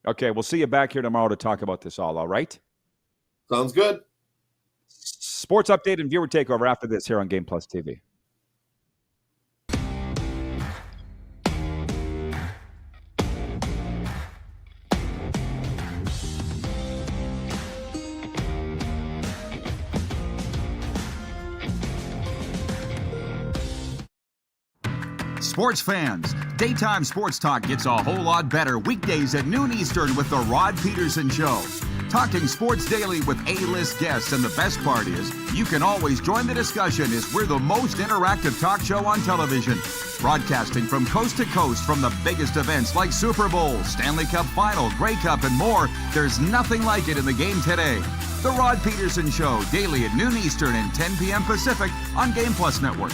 Okay, we'll see you back here tomorrow to talk about this all right? Sounds good. Sports update and viewer takeover after this here on Game Plus TV. Sports fans, daytime sports talk gets a whole lot better weekdays at noon Eastern with The Rod Pedersen Show. Talking sports daily with A-list guests, and the best part is you can always join the discussion as we're the most interactive talk show on television. Broadcasting from coast to coast from the biggest events like Super Bowl, Stanley Cup Final, Grey Cup, and more, there's nothing like it in the game today. The Rod Pedersen Show, daily at noon Eastern and 10 p.m. Pacific on Game Plus Network.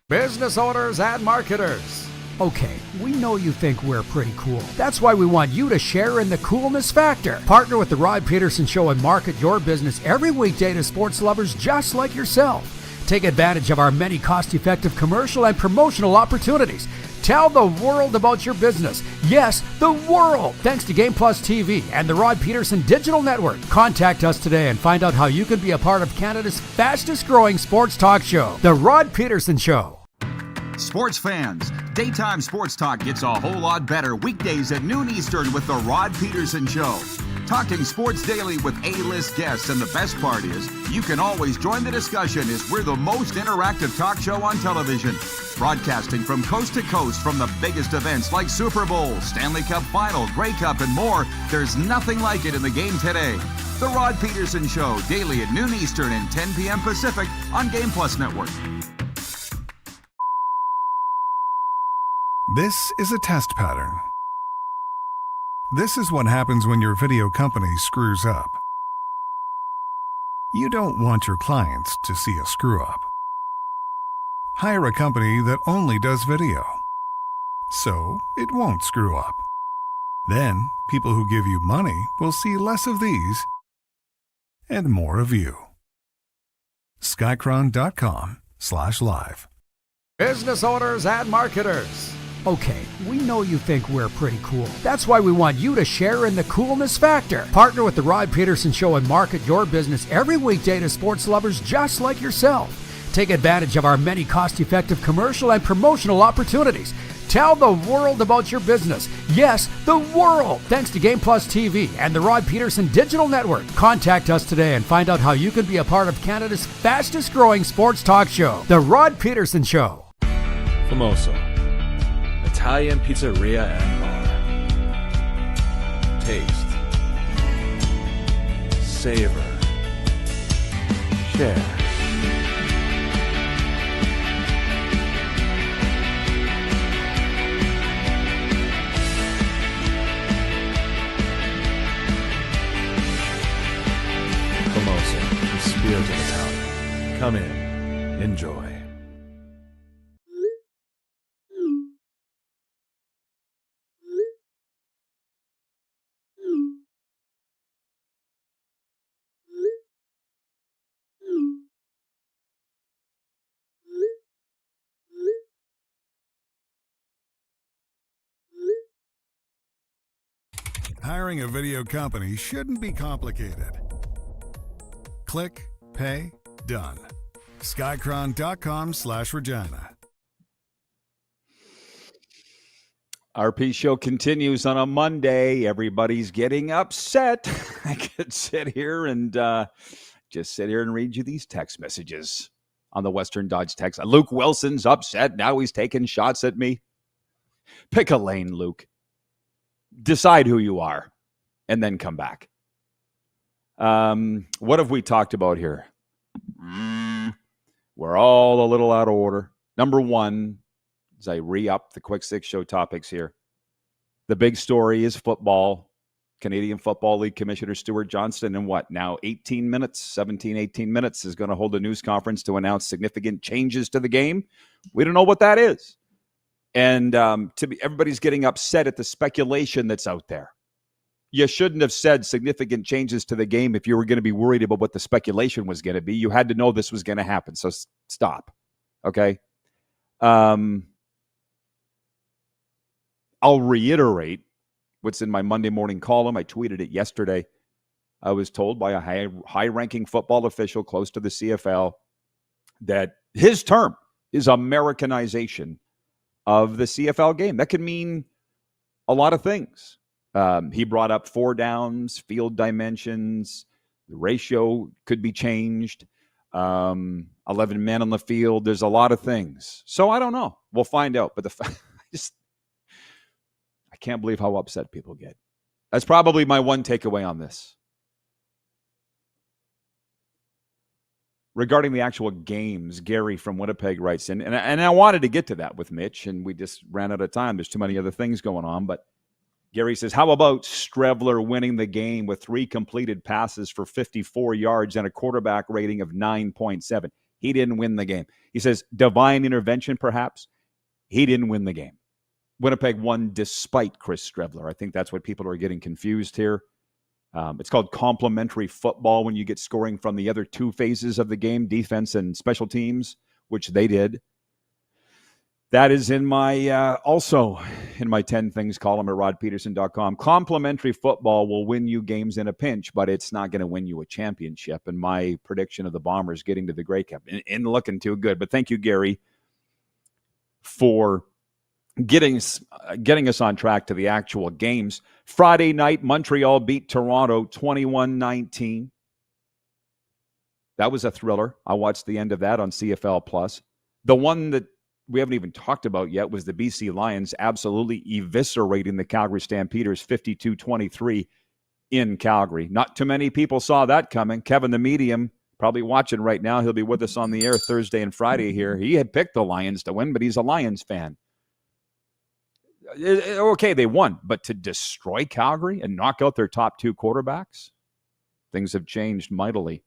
Business owners and marketers. Okay, we know you think we're pretty cool. That's why we want you to share in the coolness factor. Partner with the Rod Pedersen Show and market your business every weekday to sports lovers just like yourself. Take advantage of our many cost-effective commercial and promotional opportunities. Tell the world about your business. Yes, the world. Thanks to Game Plus TV and the Rod Pedersen Digital Network. Contact us today and find out how you can be a part of Canada's fastest-growing sports talk show, The Rod Pedersen Show. Sports fans, daytime sports talk gets a whole lot better weekdays at noon Eastern with The Rod Pedersen Show. Talking sports daily with A-list guests, and the best part is, you can always join the discussion as we're the most interactive talk show on television. Broadcasting from coast to coast from the biggest events like Super Bowl, Stanley Cup Final, Grey Cup, and more, there's nothing like it in the game today. The Rod Pedersen Show, daily at noon Eastern and 10 p.m. Pacific on Game Plus Network. This is a test pattern. This is what happens when your video company screws up. You don't want your clients to see a screw up. Hire a company that only does video, so it won't screw up. Then, people who give you money will see less of these and more of you. Skycron.com/live. Business owners and marketers. Okay, we know you think we're pretty cool. That's why we want you to share in the coolness factor. Partner with the Rod Pedersen Show and market your business every weekday to sports lovers just like yourself. Take advantage of our many cost-effective commercial and promotional opportunities. Tell the world about your business. Yes, the world. Thanks to Game Plus TV and the Rod Pedersen Digital Network. Contact us today and find out how you can be a part of Canada's fastest-growing sports talk show, The Rod Pedersen Show. Famoso, Italian pizzeria and bar. Taste, savor, share. Famoso, the spirit of Italian. Come in, enjoy. Hiring a video company shouldn't be complicated. Click, pay, done. Skycron.com/Regina. RP show continues on a Monday. Everybody's getting upset. I could sit here and read you these text messages on the Western Dodge text. Luke Wilson's upset. Now he's taking shots at me. Pick a lane, Luke. Decide who you are and then come back. What have we talked about here? We're all a little out of order. Number one, as I re-up the quick six show topics here, the big story is football. Canadian Football League Commissioner Stuart Johnston in 18 minutes is going to hold a news conference to announce significant changes to the game. We don't know what that is. And everybody's getting upset at the speculation that's out there. You shouldn't have said significant changes to the game if you were going to be worried about what the speculation was going to be. You had to know this was going to happen. So stop. Okay? I'll reiterate what's in my Monday morning column. I tweeted it yesterday. I was told by a high-ranking football official close to the CFL that his term is Americanization of the CFL game. That could mean a lot of things. He brought up 4 downs, field dimensions, the ratio could be changed, 11 men on the field. There's a lot of things. So I don't know. We'll find out. But I can't believe how upset people get. That's probably my one takeaway on this. Regarding the actual games, Gary from Winnipeg writes in, and I wanted to get to that with Mitch, and we just ran out of time. There's too many other things going on. But Gary says, how about Strevler winning the game with 3 completed passes for 54 yards and a quarterback rating of 9.7? He didn't win the game. He says, divine intervention, perhaps. He didn't win the game. Winnipeg won despite Chris Strevler. I think that's what people are getting confused here. It's called complementary football when you get scoring from the other two phases of the game, defense and special teams, which they did. That is in my also in my 10 things column at rodpeterson.com. Complementary football will win you games in a pinch, but it's not going to win you a championship. And my prediction of the Bombers getting to the Grey Cup isn't looking too good. But thank you, Gary, for getting us on track to the actual games. Friday night, Montreal beat Toronto 21-19. That was a thriller. I watched the end of that on CFL Plus. The one that we haven't even talked about yet was the BC Lions absolutely eviscerating the Calgary Stampeders 52-23 in Calgary. Not too many people saw that coming. Kevin the Medium, probably watching right now. He'll be with us on the air Thursday and Friday here. He had picked the Lions to win, but he's a Lions fan. Okay, they won, but to destroy Calgary and knock out their top two quarterbacks, things have changed mightily.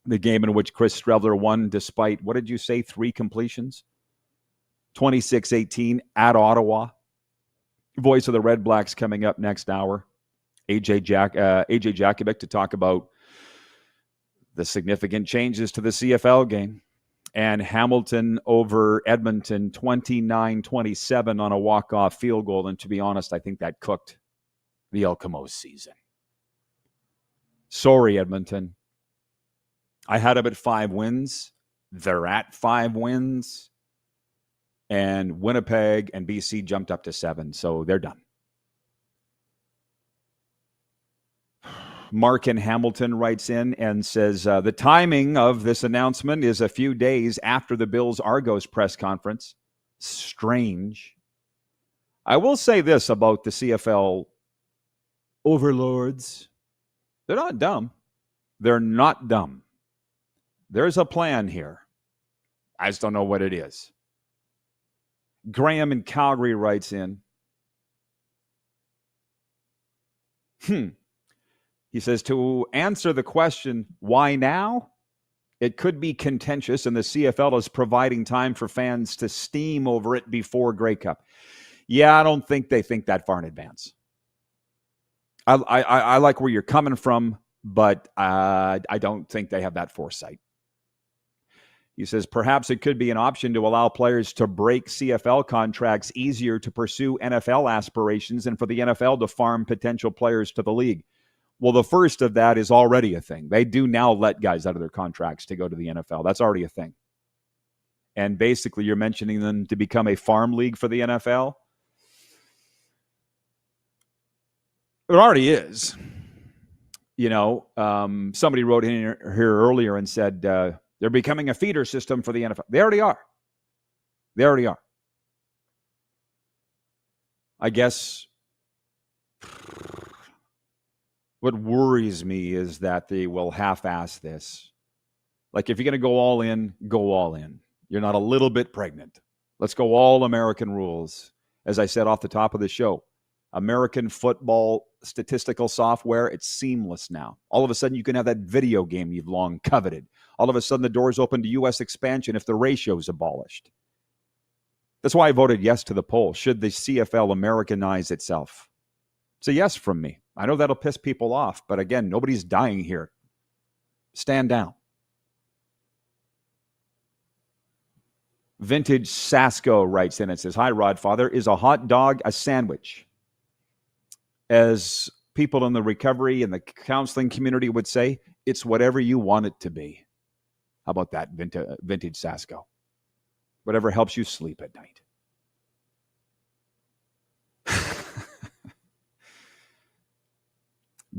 The game in which Chris Streveler won despite, what did you say, 3 completions? 26-18 at Ottawa. Voice of the Red Blacks coming up next hour. AJ Jakubec to talk about the significant changes to the CFL game. And Hamilton over Edmonton 29-27 on a walk-off field goal. And to be honest, I think that cooked the Elkamos season. Sorry, Edmonton. I had them at 5 wins. They're at 5 wins. And Winnipeg and BC jumped up to 7, so they're done. Mark in Hamilton writes in and says, the timing of this announcement is a few days after the Bills Argos press conference. Strange. I will say this about the CFL overlords. They're not dumb. They're not dumb. There's a plan here. I just don't know what it is. Graham in Calgary writes in. He says, to answer the question, why now? It could be contentious, and the CFL is providing time for fans to steam over it before Grey Cup. Yeah, I don't think they think that far in advance. I like where you're coming from, but I don't think they have that foresight. He says, perhaps it could be an option to allow players to break CFL contracts easier to pursue NFL aspirations and for the NFL to farm potential players to the league. Well, the first of that is already a thing. They do now let guys out of their contracts to go to the NFL. That's already a thing. And basically, you're mentioning them to become a farm league for the NFL. It already is. You know, somebody wrote in here earlier and said they're becoming a feeder system for the NFL. They already are. They already are. I guess what worries me is that they will half-ass this. Like, if you're going to go all in, go all in. You're not a little bit pregnant. Let's go all American rules. As I said off the top of the show, American football statistical software, it's seamless now. All of a sudden, you can have that video game you've long coveted. All of a sudden, the doors open to U.S. expansion if the ratio is abolished. That's why I voted yes to the poll. Should the CFL Americanize itself? It's a yes from me. I know that'll piss people off, but again, nobody's dying here. Stand down. Vintage Sasko writes in and says, hi, Rodfather. Is a hot dog a sandwich? As people in the recovery and the counseling community would say, it's whatever you want it to be. How about that, Vintage Sasko? Whatever helps you sleep at night.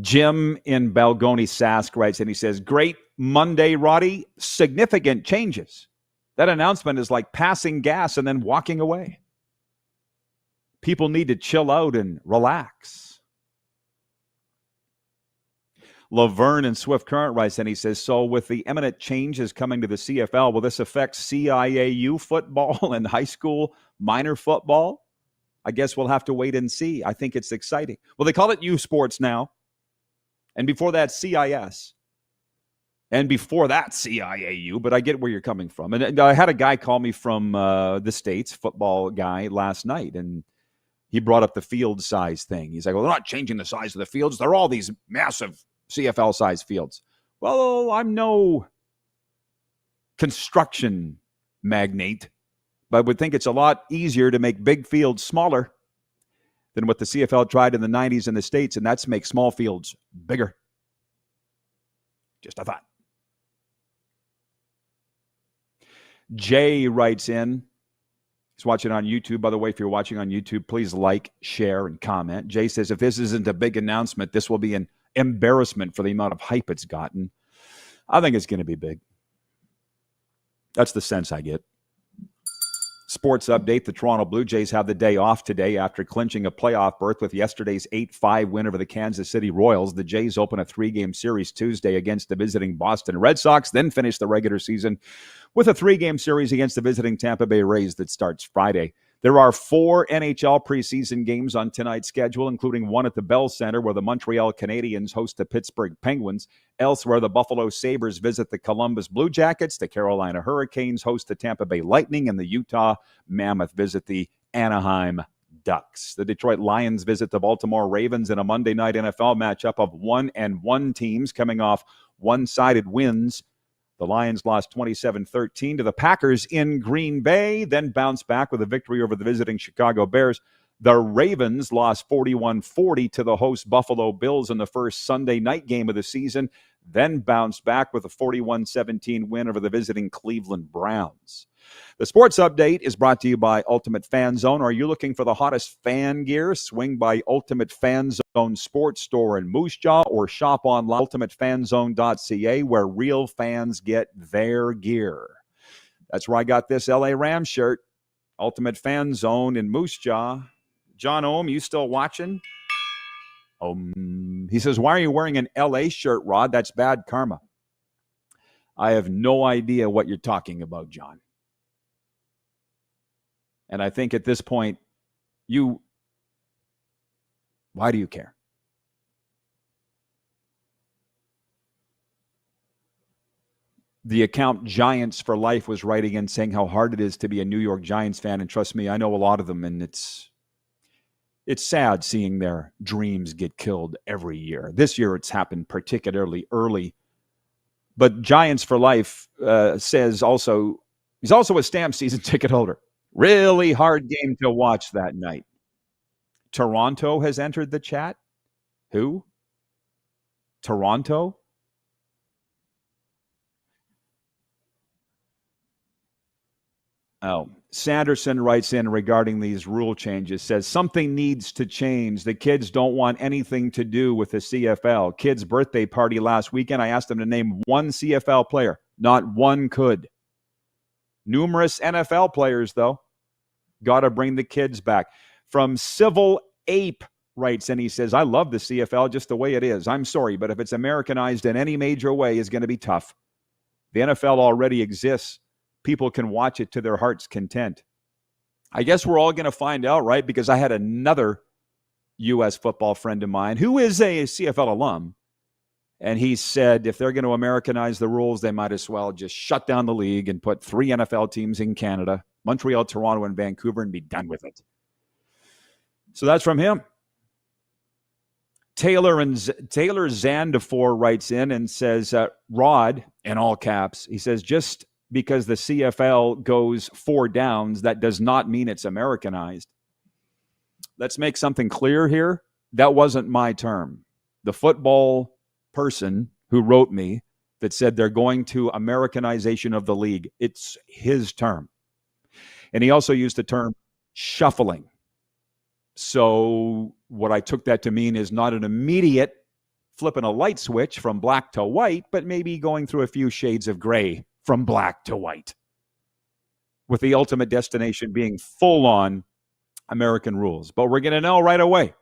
Jim in Balgoni Sask writes, and he says, great Monday, Roddy. Significant changes. That announcement is like passing gas and then walking away. People need to chill out and relax. Laverne in Swift Current writes, and he says, so with the imminent changes coming to the CFL, will this affect CIAU football and high school minor football? I guess we'll have to wait and see. I think it's exciting. Well, they call it U Sports now. And before that, CIS. And before that, CIAU. But I get where you're coming from. And I had a guy call me from the States, football guy, last night. And He brought up the field size thing. He's like, well, they're not changing the size of the fields. They're all these massive CFL size fields. Well, I'm no construction magnate, but I would think it's a lot easier to make big fields smaller than what the CFL tried in the 90s in the States, and that's make small fields bigger. Just a thought. Jay writes in. He's watching on YouTube. By the way, if you're watching on YouTube, please like, share, and comment. Jay says, if this isn't a big announcement, this will be an embarrassment for the amount of hype it's gotten. I think it's going to be big. That's the sense I get. Sports update. The Toronto Blue Jays have the day off today after clinching a playoff berth with yesterday's 8-5 win over the Kansas City Royals. The Jays open a 3-game series Tuesday against the visiting Boston Red Sox, then finish the regular season with a 3-game series against the visiting Tampa Bay Rays that starts Friday. There are 4 NHL preseason games on tonight's schedule, including one at the Bell Center where the Montreal Canadiens host the Pittsburgh Penguins. Elsewhere, the Buffalo Sabres visit the Columbus Blue Jackets, the Carolina Hurricanes host the Tampa Bay Lightning, and the Utah Mammoth visit the Anaheim Ducks. The Detroit Lions visit the Baltimore Ravens in a Monday night NFL matchup of 1-1 teams coming off one-sided wins. The Lions lost 27-13 to the Packers in Green Bay, then bounced back with a victory over the visiting Chicago Bears. The Ravens lost 41-40 to the host Buffalo Bills in the first Sunday night game of the season, then bounced back with a 41-17 win over the visiting Cleveland Browns. The sports update is brought to you by Ultimate Fan Zone. Are you looking for the hottest fan gear? Swing by Ultimate Fan Zone Sports Store in Moose Jaw or shop online ultimatefanzone.ca where real fans get their gear. That's where I got this LA Rams shirt. Ultimate Fan Zone in Moose Jaw. John Ohm, you still watching? He says, why are you wearing an LA shirt, Rod? That's bad karma. I have no idea what you're talking about, John. And I think at this point, why do you care? The account Giants for Life was writing and saying how hard it is to be a New York Giants fan. And trust me, I know a lot of them, and it's sad seeing their dreams get killed every year. This year it's happened particularly early. But Giants for Life says also, he's also a stamp season ticket holder. Really hard game to watch that night. Toronto has entered the chat. Who? Toronto? Oh, Sanderson writes in regarding these rule changes, says something needs to change. The kids don't want anything to do with the CFL. Kid's birthday party last weekend, I asked them to name one CFL player. Not one could. Numerous NFL players, though. Got to bring the kids back. From Civil Ape writes in, he says, I love the CFL just the way it is. I'm sorry, but if it's Americanized in any major way, it's going to be tough. The NFL already exists. People can watch it to their heart's content. I guess we're all going to find out, right? Because I had another U.S. football friend of mine who is a CFL alum, and he said if they're going to Americanize the rules, they might as well just shut down the league and put 3 NFL teams in Canada, Montreal, Toronto, and Vancouver, and be done with it. So that's from him. Taylor Zandifor writes in and says, Rod, in all caps, he says, just because the CFL goes 4 downs, that does not mean it's Americanized. Let's make something clear here. That wasn't my term. The football person who wrote me that said they're going to Americanization of the league, it's his term. And he also used the term shuffling. So what I took that to mean is not an immediate flipping a light switch from black to white, but maybe going through a few shades of gray from black to white, with the ultimate destination being full-on American rules. But we're going to know right away.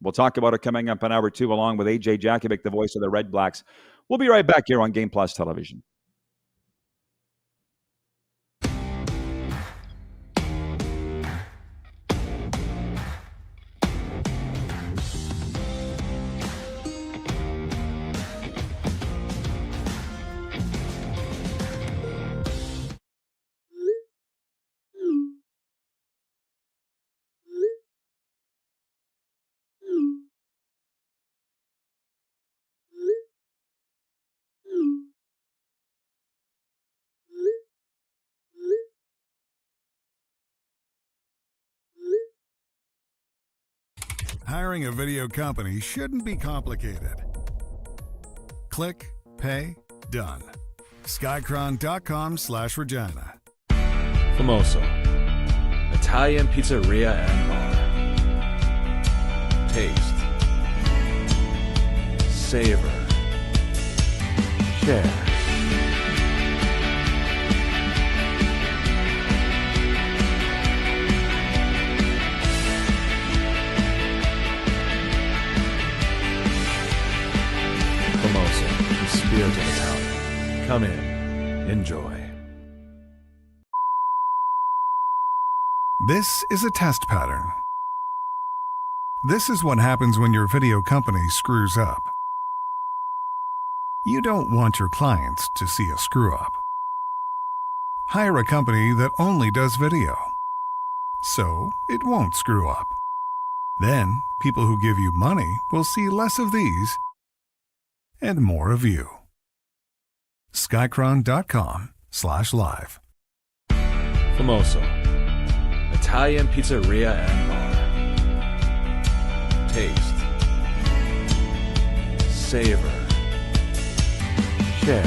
We'll talk about it coming up in hour 2, along with AJ Jakubec, the voice of the Red Blacks. We'll be right back here on Game Plus Television. Hiring a video company shouldn't be complicated. Click, pay, done. Skycron.com/Regina. Famoso, Italian pizzeria and bar. Taste, savor, share. Famoso, the spirit of Italian. Come in, enjoy. This is a test pattern. This is what happens when your video company screws up. You don't want your clients to see a screw up. Hire a company that only does video, so it won't screw up. Then, people who give you money will see less of these and more of you. Skycron.com/live. Famoso, Italian pizzeria and bar. Taste, savor, share.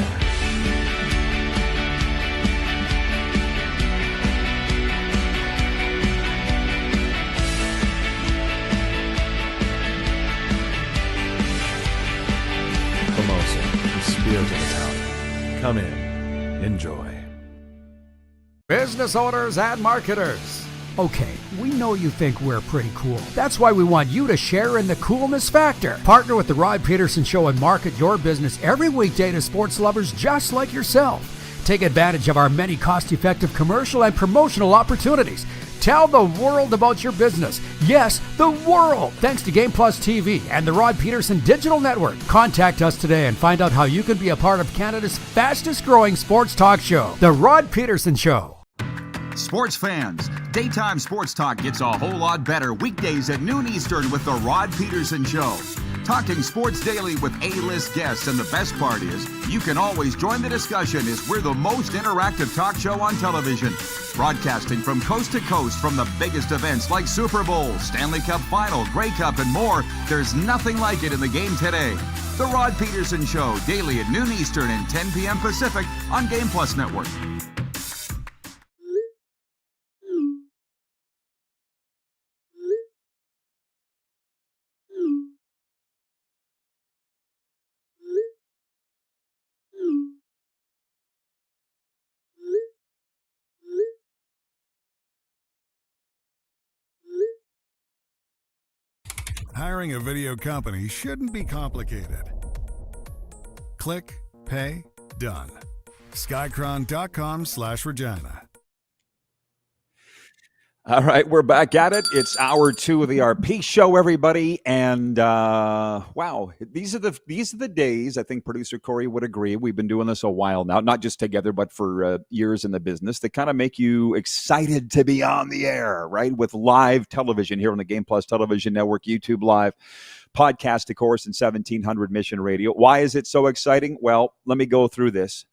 Famoso, the spirit of Italian. Come in, enjoy. Business owners and marketers. Okay, we know you think we're pretty cool. That's why we want you to share in the coolness factor. Partner with the Rod Pedersen Show and market your business every weekday to sports lovers just like yourself. Take advantage of our many cost-effective commercial and promotional opportunities. Tell the world about your business. Yes, the world. Thanks to Game Plus TV and the Rod Pedersen Digital Network. Contact us today and find out how you can be a part of Canada's fastest-growing sports talk show, The Rod Pedersen Show. Sports fans, daytime sports talk gets a whole lot better weekdays at noon Eastern with The Rod Pedersen Show. Talking sports daily with A-list guests, and the best part is, you can always join the discussion as we're the most interactive talk show on television. Broadcasting from coast to coast from the biggest events like Super Bowl, Stanley Cup Final, Grey Cup, and more, there's nothing like it in the game today. The Rod Pedersen Show, daily at noon Eastern and 10 p.m. Pacific on Game Plus Network. Hiring a video company shouldn't be complicated. Click, pay, done. Skycron.com/Regina. All right, we're back at it. It's hour 2 of the RP show, everybody. And wow, these are the days. I think producer Corey would agree. We've been doing this a while now, not just together, but for years in the business. That kind of make you excited to be on the air, right? With live television here on the Game Plus Television Network, YouTube Live, podcast, of course, and 1700 Mission Radio. Why is it so exciting? Well, let me go through this.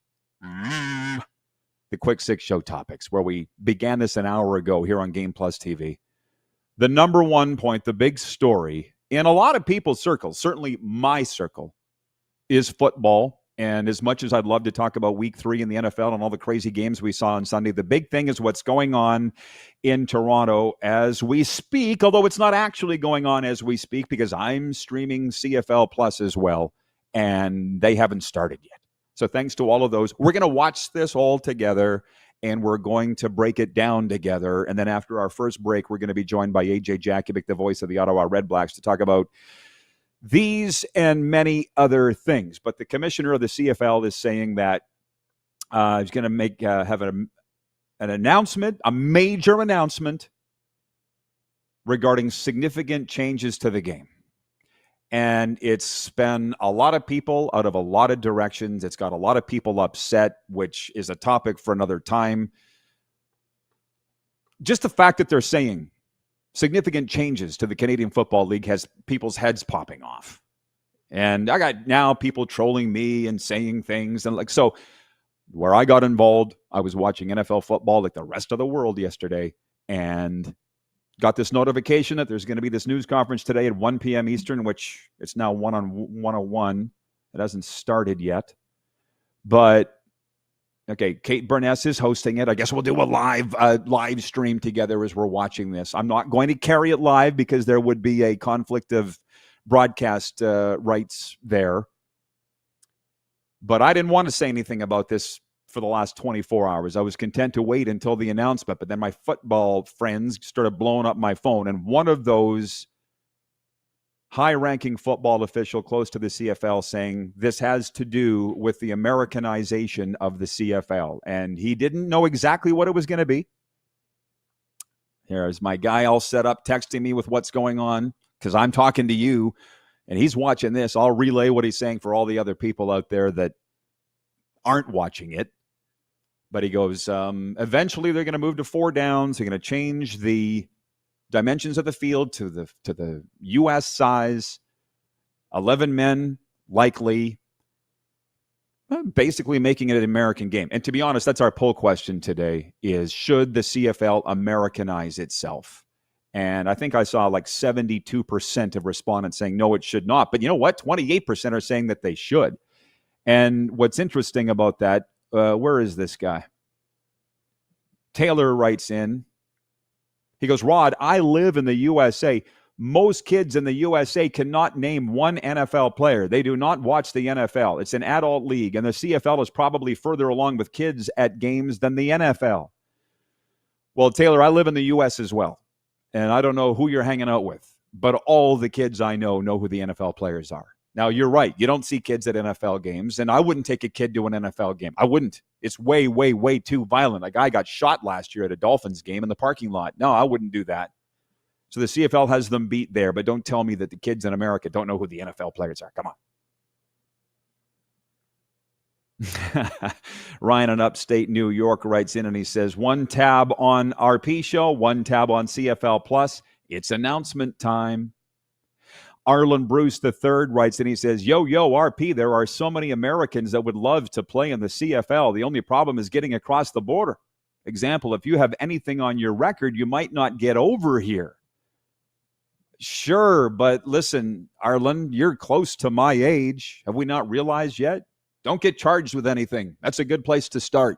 The quick 6 show topics, where we began this an hour ago here on Game Plus TV. The number one point, the big story in a lot of people's circles, certainly my circle, is football. And as much as I'd love to talk about week 3 in the NFL and all the crazy games we saw on Sunday, the big thing is what's going on in Toronto as we speak, although it's not actually going on as we speak because I'm streaming CFL Plus as well, and they haven't started yet. So thanks to all of those. We're going to watch this all together, and we're going to break it down together. And then after our first break, we're going to be joined by Jakubec, the voice of the Ottawa Redblacks, to talk about these and many other things. But the commissioner of the CFL is saying that he's going to have an announcement, a major announcement regarding significant changes to the game. And it's been a lot of people out of a lot of directions. It's got a lot of people upset, which is a topic for another time. Just the fact that they're saying significant changes to the Canadian Football League has people's heads popping off. And I got now people trolling me and saying things. And so where I got involved, I was watching NFL football like the rest of the world yesterday. And got this notification that there's going to be this news conference today at 1 p.m. Eastern, which it's now 1:01. It hasn't started yet. But, okay, Kate Burness is hosting it. I guess we'll do a live stream together as we're watching this. I'm not going to carry it live because there would be a conflict of broadcast rights there. But I didn't want to say anything about this for the last 24 hours. I was content to wait until the announcement, but then my football friends started blowing up my phone, and one of those high-ranking football official close to the CFL saying this has to do with the Americanization of the CFL, and he didn't know exactly what it was going to be. Here's my guy all set up, texting me with what's going on, because I'm talking to you, and he's watching this. I'll relay what he's saying for all the other people out there that aren't watching it. But he goes, eventually they're going to move to 4 downs. They're going to change the dimensions of the field to the U.S. size. 11 men, likely. Basically making it an American game. And to be honest, that's our poll question today is, should the CFL Americanize itself? And I think I saw like 72% of respondents saying, no, it should not. But you know what? 28% are saying that they should. And what's interesting about that, where is this guy? Taylor writes in. He goes, Rod, I live in the USA. Most kids in the USA cannot name one NFL player. They do not watch the NFL. It's an adult league, and the CFL is probably further along with kids at games than the NFL. Well, Taylor, I live in the U.S. as well. And I don't know who you're hanging out with, but all the kids I know who the NFL players are. Now, you're right. You don't see kids at NFL games, and I wouldn't take a kid to an NFL game. I wouldn't. It's way, way, way too violent. A guy got shot last year at a Dolphins game in the parking lot. No, I wouldn't do that. So the CFL has them beat there, but don't tell me that the kids in America don't know who the NFL players are. Come on. Ryan in upstate New York writes in and he says, 1 tab on RP show, 1 tab on CFL Plus. It's announcement time. Arlen Bruce III writes in, he says, yo, RP, there are so many Americans that would love to play in the CFL. The only problem is getting across the border. Example, if you have anything on your record, you might not get over here. Sure, but listen, Arlen, you're close to my age. Have we not realized yet? Don't get charged with anything. That's a good place to start.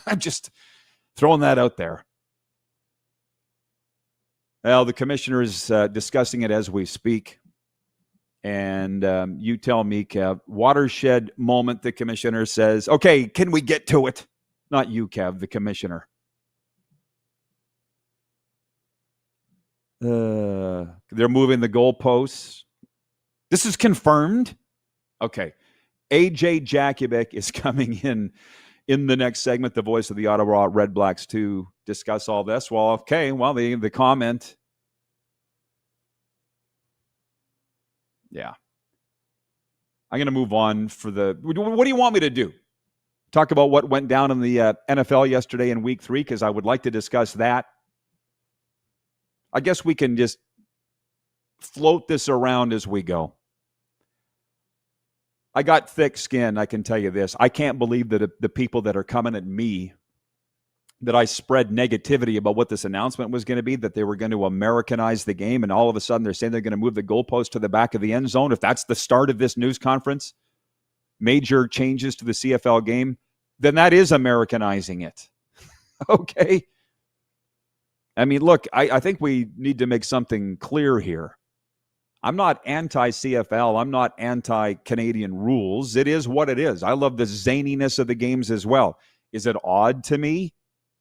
I'm just throwing that out there. Well, the commissioner is discussing it as we speak. And you tell me, Kev, watershed moment, the commissioner says, okay, can we get to it? Not you, Kev, the commissioner. They're moving the goalposts. This is confirmed. Okay. AJ Jakubec is coming in the next segment, the voice of the Ottawa Red Blacks, to discuss all this. Well, okay, well, the comment. Yeah. I'm going to move on for the... What do you want me to do? Talk about what went down in the NFL yesterday in Week 3, because I would like to discuss that. I guess we can just float this around as we go. I got thick skin, I can tell you this. I can't believe that the people that are coming at me, that I spread negativity about what this announcement was going to be, that they were going to Americanize the game, and all of a sudden they're saying they're going to move the goalpost to the back of the end zone. If that's the start of this news conference, major changes to the CFL game, then that is Americanizing it. Okay? I mean, look, I think we need to make something clear here. I'm not anti-CFL. I'm not anti-Canadian rules. It is what it is. I love the zaniness of the games as well. Is it odd to me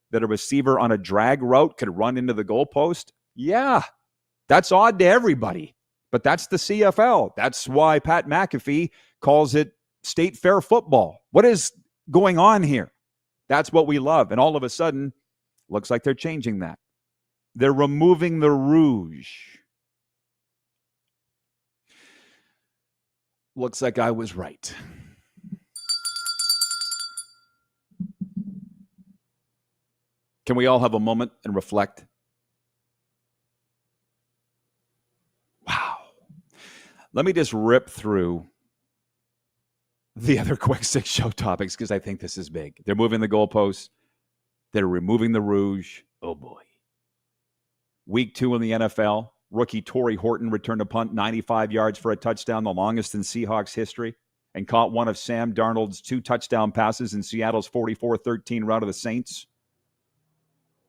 that a receiver on a drag route could run into the goalpost? Yeah, that's odd to everybody. But that's the CFL. That's why Pat McAfee calls it state fair football. What is going on here? That's what we love. And all of a sudden, looks like they're changing that. They're removing the rouge. Looks like I was right. Can we all have a moment and reflect? Wow. Let me just rip through the other quick 6 show topics because I think this is big. They're moving the goalposts. They're removing the rouge. Oh, boy. Week 2 in the NFL, rookie Torrey Horton returned a punt 95 yards for a touchdown, the longest in Seahawks history, and caught one of Sam Darnold's 2 touchdown passes in Seattle's 44-13 rout of the Saints.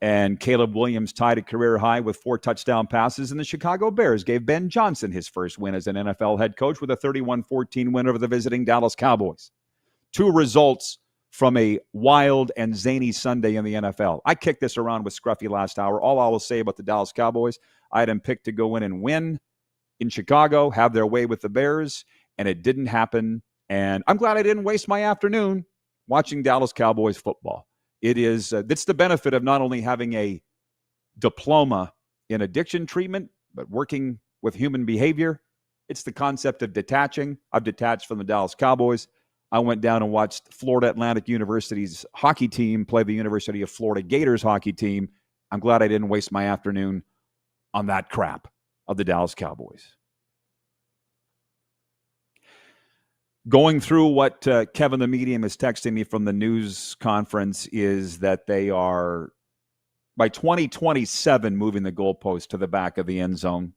And Caleb Williams tied a career high with 4 touchdown passes, and the Chicago Bears gave Ben Johnson his first win as an NFL head coach with a 31-14 win over the visiting Dallas Cowboys. 2 results from a wild and zany Sunday in the NFL. I kicked this around with Scruffy last hour. All I will say about the Dallas Cowboys, I had them picked to go in and win in Chicago, have their way with the Bears, and it didn't happen. And I'm glad I didn't waste my afternoon watching Dallas Cowboys football. It's the benefit of not only having a diploma in addiction treatment, but working with human behavior. It's the concept of detaching. I've detached from the Dallas Cowboys. I went down and watched Florida Atlantic University's hockey team play the University of Florida Gators hockey team. I'm glad I didn't waste my afternoon on that crap of the Dallas Cowboys. Going through what Kevin the Medium is texting me from the news conference is that they are, by 2027, moving the goalpost to the back of the end zone.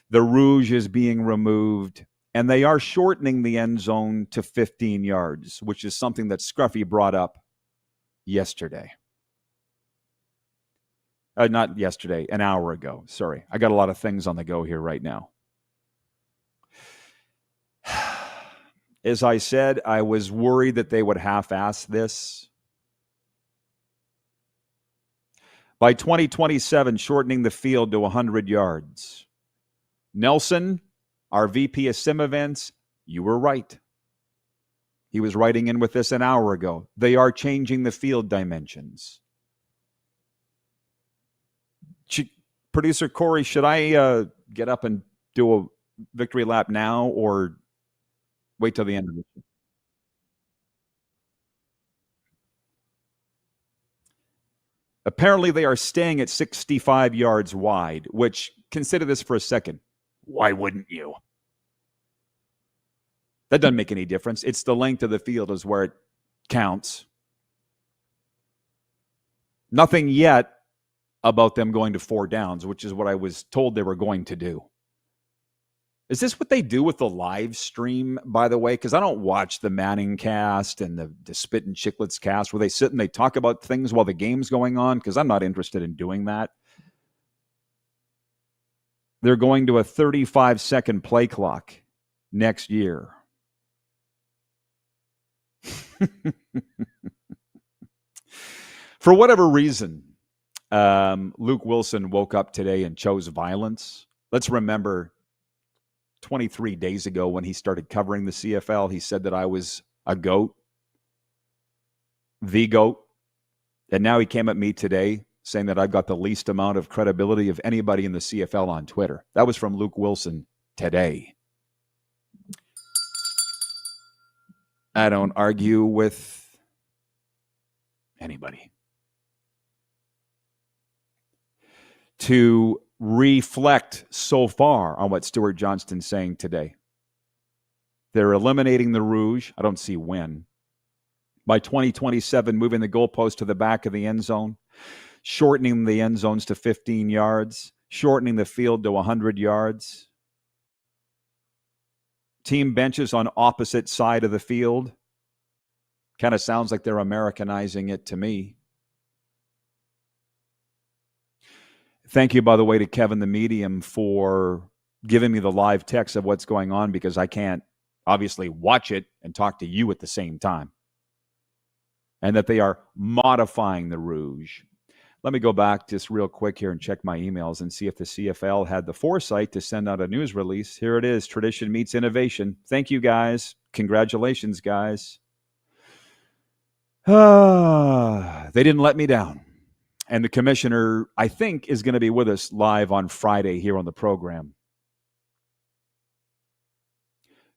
The rouge is being removed, and they are shortening the end zone to 15 yards, which is something that Scruffy brought up yesterday. Not yesterday, an hour ago. Sorry. I got a lot of things on the go here right now. As I said, I was worried that they would half-ass this. By 2027, shortening the field to 100 yards. Nelson, our VP of Sim Events, you were right. He was writing in with this an hour ago. They are changing the field dimensions. Producer Corey, should I get up and do a victory lap now or wait till the end of it? Apparently, they are staying at 65 yards wide, which, consider this for a second. Why wouldn't you? That doesn't make any difference. It's the length of the field is where it counts. Nothing yet about them going to 4 downs, which is what I was told they were going to do. Is this what they do with the live stream, by the way? Because I don't watch the Manning cast and the Spit and Chicklets cast where they sit and they talk about things while the game's going on, because I'm not interested in doing that. They're going to a 35-second play clock next year. For whatever reason, Luke Wilson woke up today and chose violence. Let's remember 23 days ago when he started covering the CFL, he said that I was a goat, the goat. And now he came at me today saying that I've got the least amount of credibility of anybody in the CFL on Twitter. That was from Luke Wilson today. I don't argue with anybody. To reflect so far on what Stuart Johnston's saying today. They're eliminating the rouge. I don't see when. By 2027, moving the goalpost to the back of the end zone, shortening the end zones to 15 yards, shortening the field to 100 yards. Team benches on opposite side of the field. Kind of sounds like they're Americanizing it to me. Thank you, by the way, to Kevin the Medium for giving me the live text of what's going on, because I can't obviously watch it and talk to you at the same time. And that they are modifying the rouge. Let me go back just real quick here and check my emails and see if the CFL had the foresight to send out a news release. Here it is. Tradition meets innovation. Thank you, guys. Congratulations, guys. They didn't let me down. And the commissioner, I think, is going to be with us live on Friday here on the program.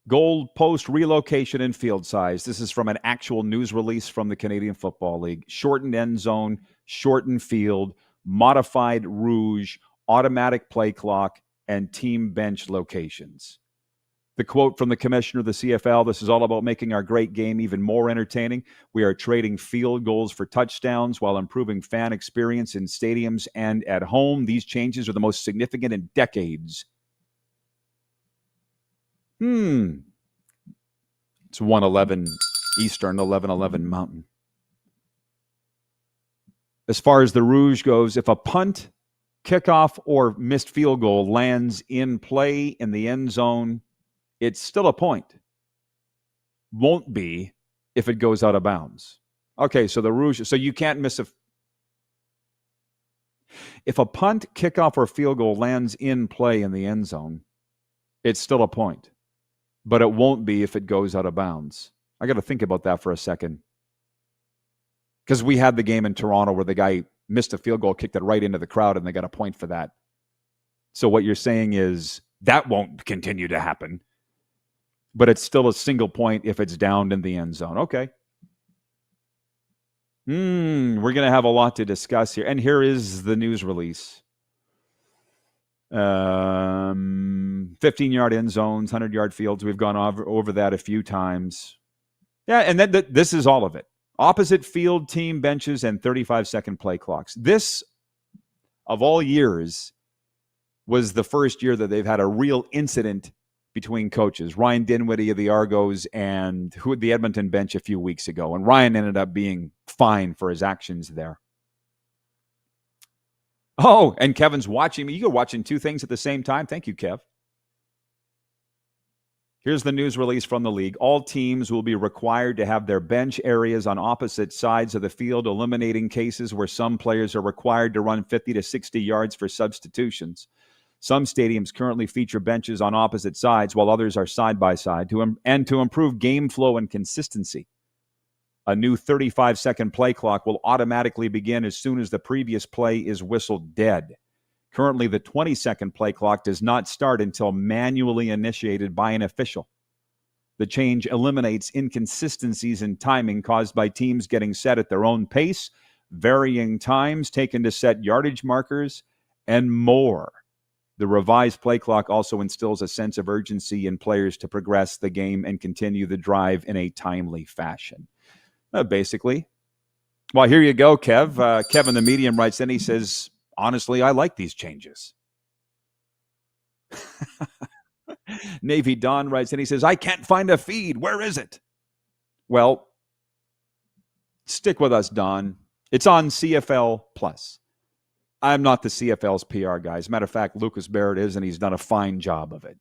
Gold post relocation and field size. This is from an actual news release from the Canadian Football League. Shortened end zone, shortened field, modified rouge, automatic play clock, and team bench locations. The quote from the commissioner of the CFL, this is all about making our great game even more entertaining. We are trading field goals for touchdowns while improving fan experience in stadiums and at home. These changes are the most significant in decades. It's 1:11 Eastern, 11:11 Mountain. As far as the Rouge goes, if a punt, kickoff, or missed field goal lands in play in the end zone, it's still a point. Won't be if it goes out of bounds. Okay, so the Rouge, so you can't miss if a punt, kickoff, or field goal lands in play in the end zone, it's still a point. But it won't be if it goes out of bounds. I got to think about that for a second. Because we had the game in Toronto where the guy missed a field goal, kicked it right into the crowd, and they got a point for that. So what you're saying is that won't continue to happen. But it's still a single point if it's downed in the end zone. Okay. We're going to have a lot to discuss here. And here is the news release. 15-yard end zones, 100-yard fields. We've gone over that a few times. Yeah, and then this is all of it. Opposite field team benches and 35-second play clocks. This, of all years, was the first year that they've had a real incident between coaches. Ryan Dinwiddie of the Argos and the Edmonton bench a few weeks ago. And Ryan ended up being fined for his actions there. Oh, and Kevin's watching me. You're watching two things at the same time. Thank you, Kev. Here's the news release from the league. All teams will be required to have their bench areas on opposite sides of the field, eliminating cases where some players are required to run 50 to 60 yards for substitutions. Some stadiums currently feature benches on opposite sides, while others are side by side, to improve game flow and consistency. A new 35-second play clock will automatically begin as soon as the previous play is whistled dead. Currently, the 20-second play clock does not start until manually initiated by an official. The change eliminates inconsistencies in timing caused by teams getting set at their own pace, varying times taken to set yardage markers, and more. The revised play clock also instills a sense of urgency in players to progress the game and continue the drive in a timely fashion. Basically. Well, here you go, Kev. Kevin, the medium, writes in. He says, honestly, I like these changes. Navy Don writes in. He says, I can't find a feed. Where is it? Well, stick with us, Don. It's on CFL Plus. I'm not the CFL's PR guy. As a matter of fact, Lucas Barrett is, and he's done a fine job of it.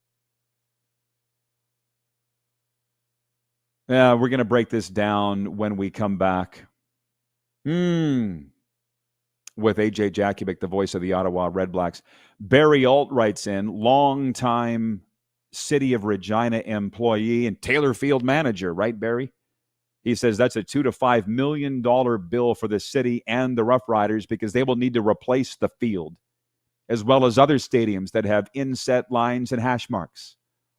Yeah, we're going to break this down when we come back. With AJ Jakubec, the voice of the Ottawa Redblacks. Barry Alt writes in, longtime City of Regina employee and Taylor Field manager, right, Barry? He says that's a $2 to $5 million bill for the city and the Rough Riders because they will need to replace the field, as well as other stadiums that have inset lines and hash marks.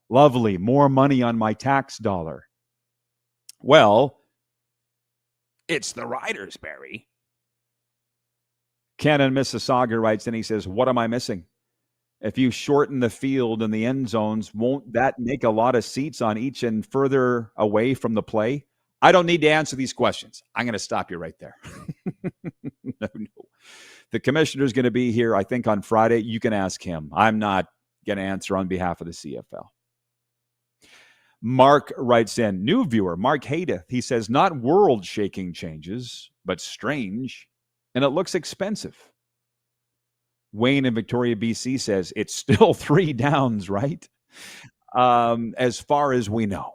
Lovely. More money on my tax dollar. Well, it's the Riders, Barry. Ken in Mississauga writes and he says, what am I missing? If you shorten the field and the end zones, won't that make a lot of seats on each and further away from the play? I don't need to answer these questions. I'm going to stop you right there. No. The commissioner is going to be here, I think, on Friday. You can ask him. I'm not going to answer on behalf of the CFL. Mark writes in, new viewer, Mark Haydeth. He says, not world-shaking changes, but strange, and it looks expensive. Wayne in Victoria, BC says, it's still 3 downs, right? As far as we know.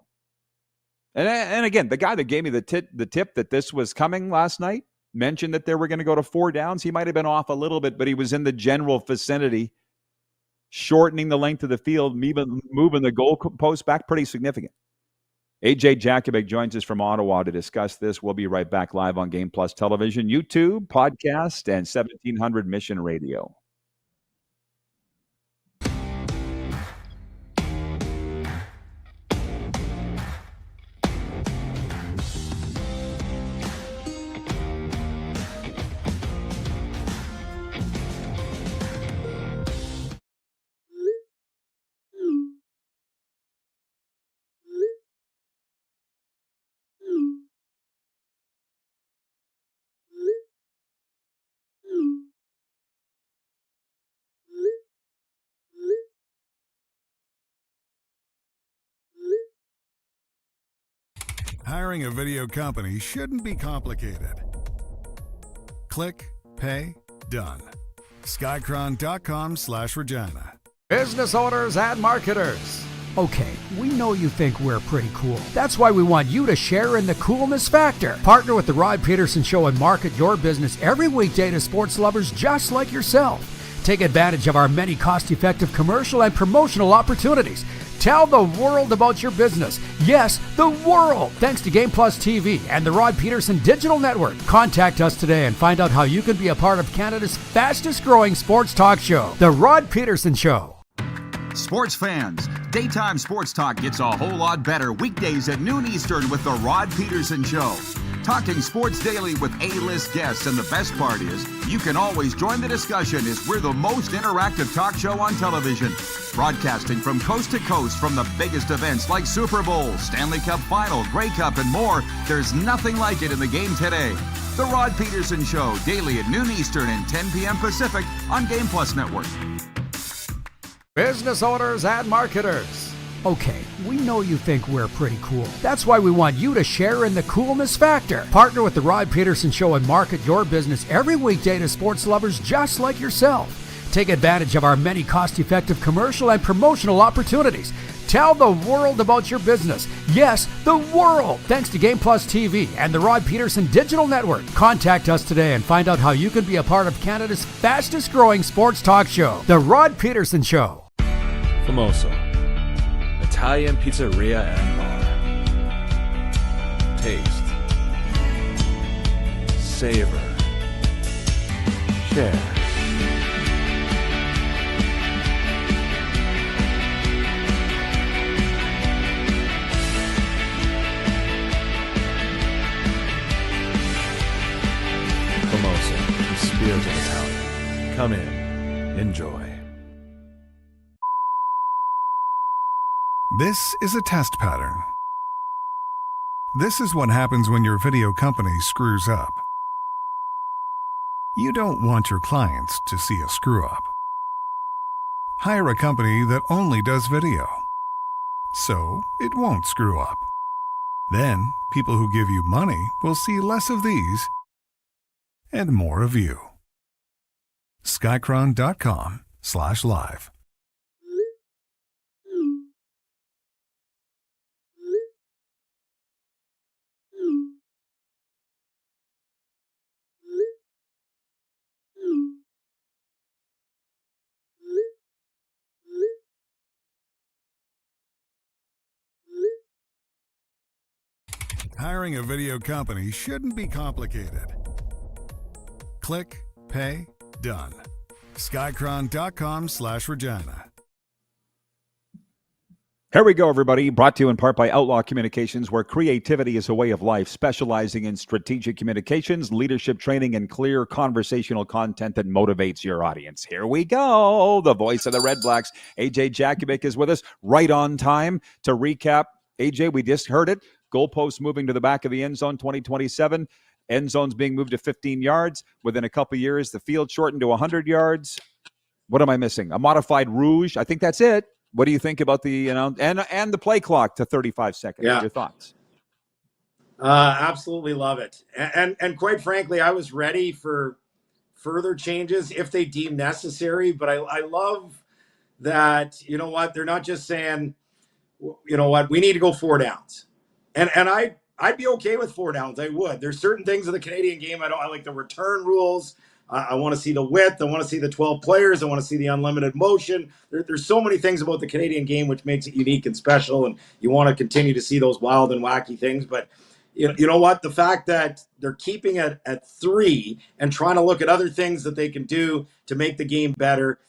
And again, the guy that gave me the tip that this was coming last night mentioned that they were going to go to 4 downs. He might have been off a little bit, but he was in the general vicinity, shortening the length of the field, moving the goal post back pretty significant. AJ Jakubec joins us from Ottawa to discuss this. We'll be right back live on Game Plus Television, YouTube, podcast, and 1700 Mission Radio. Hiring a video company shouldn't be complicated. Click, pay, done. Skycron.com/Regina. Business owners and marketers. Okay, we know you think we're pretty cool. That's why we want you to share in the coolness factor. Partner with the Rod Pedersen Show and market your business every weekday to sports lovers just like yourself. Take advantage of our many cost-effective commercial and promotional opportunities. Tell the world about your business. Yes, the world. Thanks to Game Plus TV and the Rod Pedersen Digital Network. Contact us today and find out how you can be a part of Canada's fastest-growing sports talk show, The Rod Pedersen Show. Sports fans, daytime sports talk gets a whole lot better weekdays at noon Eastern with the Rod Pedersen Show. Talking sports daily with A-list guests, and the best part is you can always join the discussion as we're the most interactive talk show on television. Broadcasting from coast to coast from the biggest events like Super Bowl, Stanley Cup Final, Grey Cup, and more. There's nothing like it in the game today. The Rod Pedersen Show, daily at noon Eastern and 10 p.m. Pacific on Game Plus Network. Business owners and marketers. Okay, we know you think we're pretty cool. That's why we want you to share in the coolness factor. Partner with the Rod Pedersen Show and market your business every weekday to sports lovers just like yourself. Take advantage of our many cost-effective commercial and promotional opportunities. Tell the world about your business. Yes, the world. Thanks to Game Plus TV and the Rod Pedersen Digital Network. Contact us today and find out how you can be a part of Canada's fastest-growing sports talk show, The Rod Pedersen Show. Famoso, Italian pizzeria and bar. Taste, savor, share. Famoso, the spirit of Italian. Come in, enjoy. This is a test pattern. This is what happens when your video company screws up. You don't want your clients to see a screw-up. Hire a company that only does video, so it won't screw up. Then, people who give you money will see less of these and more of you. Skycron.com/live. Hiring a video company shouldn't be complicated. Click, pay, done. Skycron.com/Regina. Here we go, everybody. Brought to you in part by Outlaw Communications, where creativity is a way of life, specializing in strategic communications, leadership training, and clear conversational content that motivates your audience. Here we go. The voice of the Red Blacks, AJ Jakubec, is with us right on time to recap. AJ, we just heard it. Goalposts moving to the back of the end zone, 2027. End zones being moved to 15 yards. Within a couple years, the field shortened to 100 yards. What am I missing? A modified rouge. I think that's it. What do you think about the, and the play clock to 35 seconds? Yeah. Your thoughts? Absolutely love it. And quite frankly, I was ready for further changes if they deem necessary. But I love that, you know what, they're not just saying, you know what, we need to go 4 downs. And I'd be okay with 4 downs. I would. There's certain things in the Canadian game I like the return rules. I want to see the width. I want to see the 12 players. I want to see the unlimited motion. There's so many things about the Canadian game which makes it unique and special, and you want to continue to see those wild and wacky things. But you know what? The fact that they're keeping it at 3 and trying to look at other things that they can do to make the game better.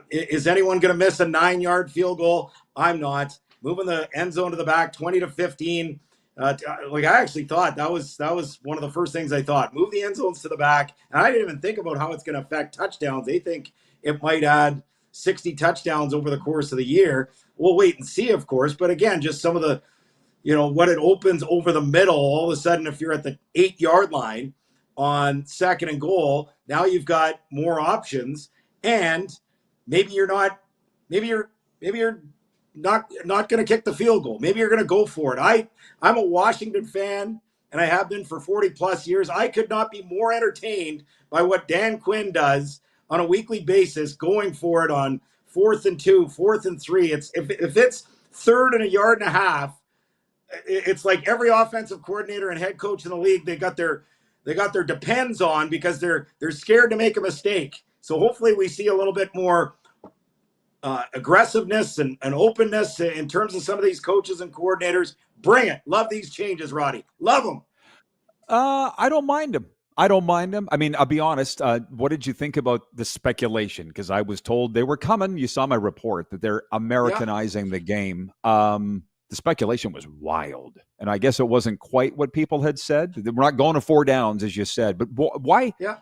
Is anyone going to miss a 9-yard field goal? I'm not. Moving the end zone to the back, 20 to 15. I actually thought that was one of the first things I thought. Move the end zones to the back. And I didn't even think about how it's going to affect touchdowns. They think it might add 60 touchdowns over the course of the year. We'll wait and see, of course. But again, just some of the, what it opens over the middle. All of a sudden, if you're at the 8-yard line on 2nd and goal, now you've got more options. And maybe you're not going to kick the field goal. Maybe you're going to go for it. I'm a Washington fan, and I have been for 40 plus years. I could not be more entertained by what Dan Quinn does on a weekly basis, going for it on 4th and 2, 4th and 3. It's if it's 3rd and a yard and a half, it's like every offensive coordinator and head coach in the league, they got their depends on, because they're scared to make a mistake. So hopefully we see a little bit more aggressiveness and openness in terms of some of these coaches and coordinators. Bring it. Love these changes, Roddy. Love them. I don't mind them. I mean, I'll be honest. What did you think about the speculation? Because I was told they were coming. You saw my report that they're Americanizing the game. The speculation was wild. And I guess it wasn't quite what people had said. We're not going to 4 downs, as you said. But why? Yeah.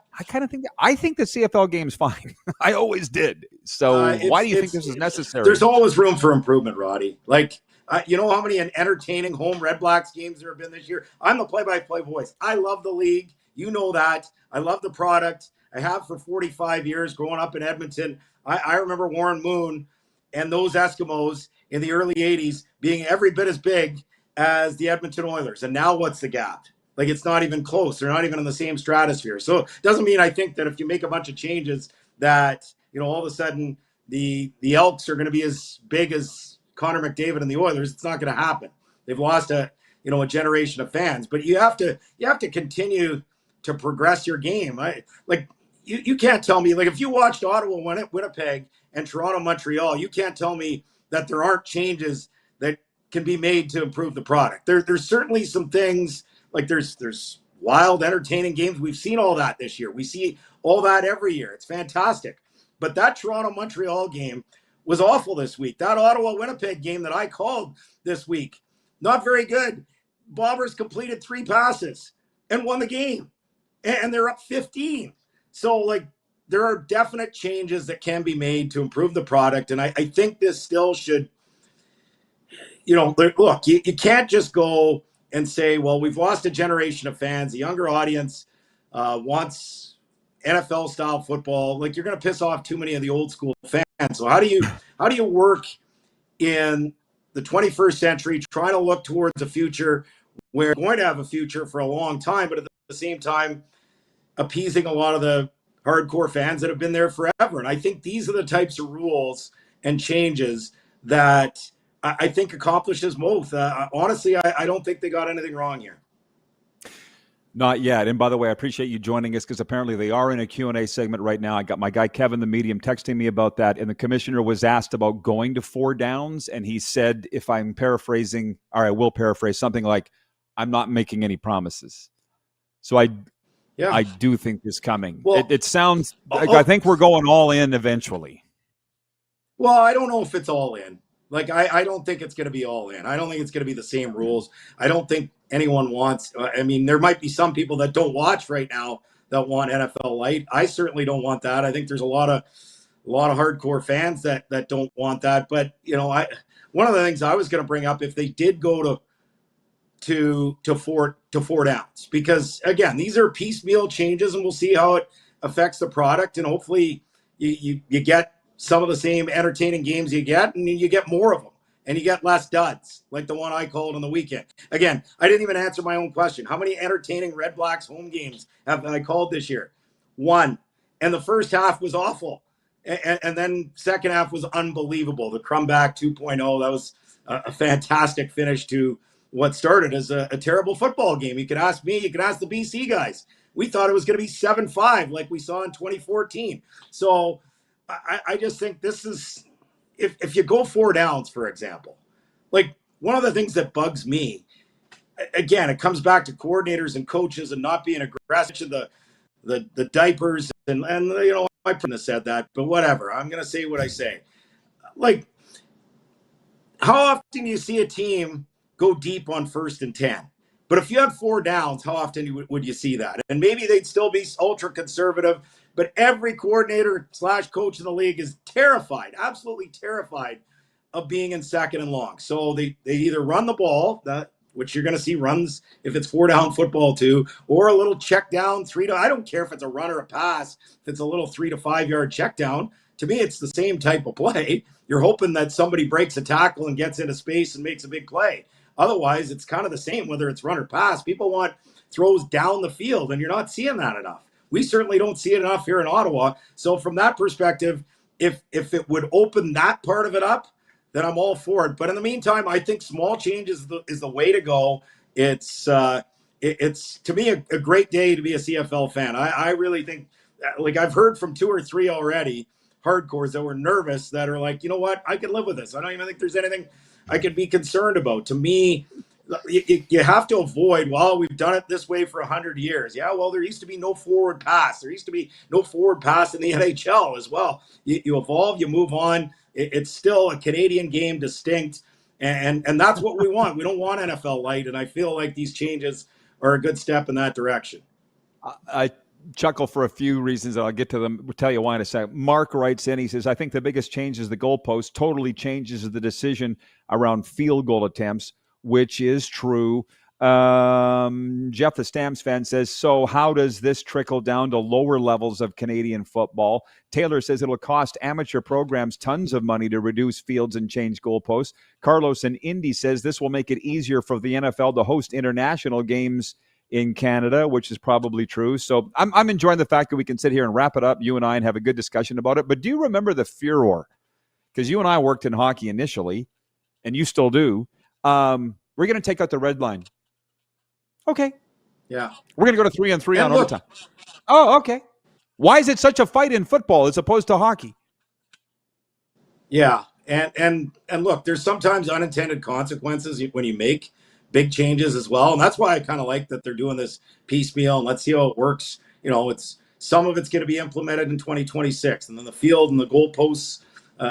I think the CFL game's fine. I always did. So why do you think this is necessary? There's always room for improvement, Roddy. Like, you know how many entertaining home Red Blacks games there have been this year? I'm the play-by-play voice. I love the league. You know that. I love the product. I have for 45 years growing up in Edmonton. I remember Warren Moon and those Eskimos in the early 80s being every bit as big as the Edmonton Oilers. And now what's the gap? Like, it's not even close. They're not even in the same stratosphere. So it doesn't mean I think that if you make a bunch of changes that, you know, all of a sudden the Elks are going to be as big as Connor McDavid and the Oilers. It's not going to happen. They've lost a generation of fans. But you have to continue to progress your game. You can't tell me, like, if you watched Ottawa, Winnipeg, and Toronto, Montreal, you can't tell me that there aren't changes that can be made to improve the product. There's certainly some things, like there's wild, entertaining games. We've seen all that this year. We see all that every year. It's fantastic. But that Toronto-Montreal game was awful this week. That Ottawa-Winnipeg game that I called this week, not very good. Bobbers completed 3 passes and won the game. And they're up 15. So, like, there are definite changes that can be made to improve the product. And I think this still should, look, you can't just go and say, well, we've lost a generation of fans. The younger audience wants NFL-style football. Like, you're going to piss off too many of the old school fans. So how do you work in the 21st century, trying to look towards a future where we're going to have a future for a long time, but at the same time, appeasing a lot of the hardcore fans that have been there forever. And I think these are the types of rules and changes that I think accomplishes both. Honestly, I don't think they got anything wrong here. Not yet. And by the way, I appreciate you joining us, because apparently they are in a Q&A segment right now. I got my guy Kevin, the medium, texting me about that. And the commissioner was asked about going to 4 downs. And he said, if I'm paraphrasing, or I will paraphrase, something like, I'm not making any promises. So I do think this coming. Well, it sounds like I think we're going all in eventually. Well, I don't know if it's all in. Like, I don't think it's going to be all in. I don't think it's going to be the same rules. I don't think anyone wants. I mean, there might be some people that don't watch right now that want NFL light. I certainly don't want that. I think there's a lot of hardcore fans that don't want that. But one of the things I was going to bring up, if they did go to 4 downs, because again, these are piecemeal changes, and we'll see how it affects the product, and hopefully you get some of the same entertaining games you get, and you get more of them, and you get less duds like the one I called on the weekend. Again, I didn't even answer my own question. How many entertaining Red Blacks home games have I called this year? 1. And the first half was awful, and then second half was unbelievable. The Crumback 2.0, that was a fantastic finish to what started as a terrible football game. You could ask me, you could ask the BC guys. We thought it was going to be 7-5 like we saw in 2014. So I just think this is, if you go 4 downs, for example, like, one of the things that bugs me, again, it comes back to coordinators and coaches and not being aggressive to the diapers. And I couldn't have said that, but whatever. I'm going to say what I say. Like, how often do you see a team go deep on 1st and 10? But if you had 4 downs, how often would you see that? And maybe they'd still be ultra conservative, but every coordinator / coach in the league is terrified, absolutely terrified of being in 2nd and long. So they either run the ball, which you're going to see runs if it's 4 down football too, or a little check down 3 to, I don't care if it's a run or a pass, if it's a little 3 to 5 yard check down, to me, it's the same type of play. You're hoping that somebody breaks a tackle and gets into space and makes a big play. Otherwise, it's kind of the same, whether it's run or pass. People want throws down the field, and you're not seeing that enough. We certainly don't see it enough here in Ottawa. So from that perspective, if it would open that part of it up, then I'm all for it. But in the meantime, I think small changes is the way to go. It's to me a great day to be a CFL fan. I really think, like I've heard from 2 or 3 already, hardcores that were nervous that are like, you know what, I can live with this. I don't even think there's anything I could be concerned about. To me, you have to avoid, well, we've done it this way for 100 years. Yeah, well, there used to be no forward pass. There used to be no forward pass in the NHL as well. You evolve, you move on. It's still a Canadian game, distinct, and that's what we want. We don't want NFL light, and I feel like these changes are a good step in that direction. I chuckle for a few reasons. I'll get to them. We'll tell you why in a second. Mark writes in, he says, I think the biggest change is the goalpost totally changes the decision around field goal attempts, which is true. Jeff, the Stamps fan, says, so how does this trickle down to lower levels of Canadian football? Taylor says it'll cost amateur programs tons of money to reduce fields and change goalposts. Carlos in Indy says this will make it easier for the NFL to host international games in Canada, which is probably true. So I'm enjoying the fact that we can sit here and wrap it up, you and I, and have a good discussion about it. But do you remember the furor? Because you and I worked in hockey initially, and you still do. We're going to take out the red line. Okay. Yeah. We're going to go to 3-on-3 on overtime. Oh, okay. Why is it such a fight in football as opposed to hockey? Yeah. And look, there's sometimes unintended consequences when you make big changes as well. And that's why I kind of like that they're doing this piecemeal, and let's see how it works. You know, some of it's going to be implemented in 2026, and then the field and the goalposts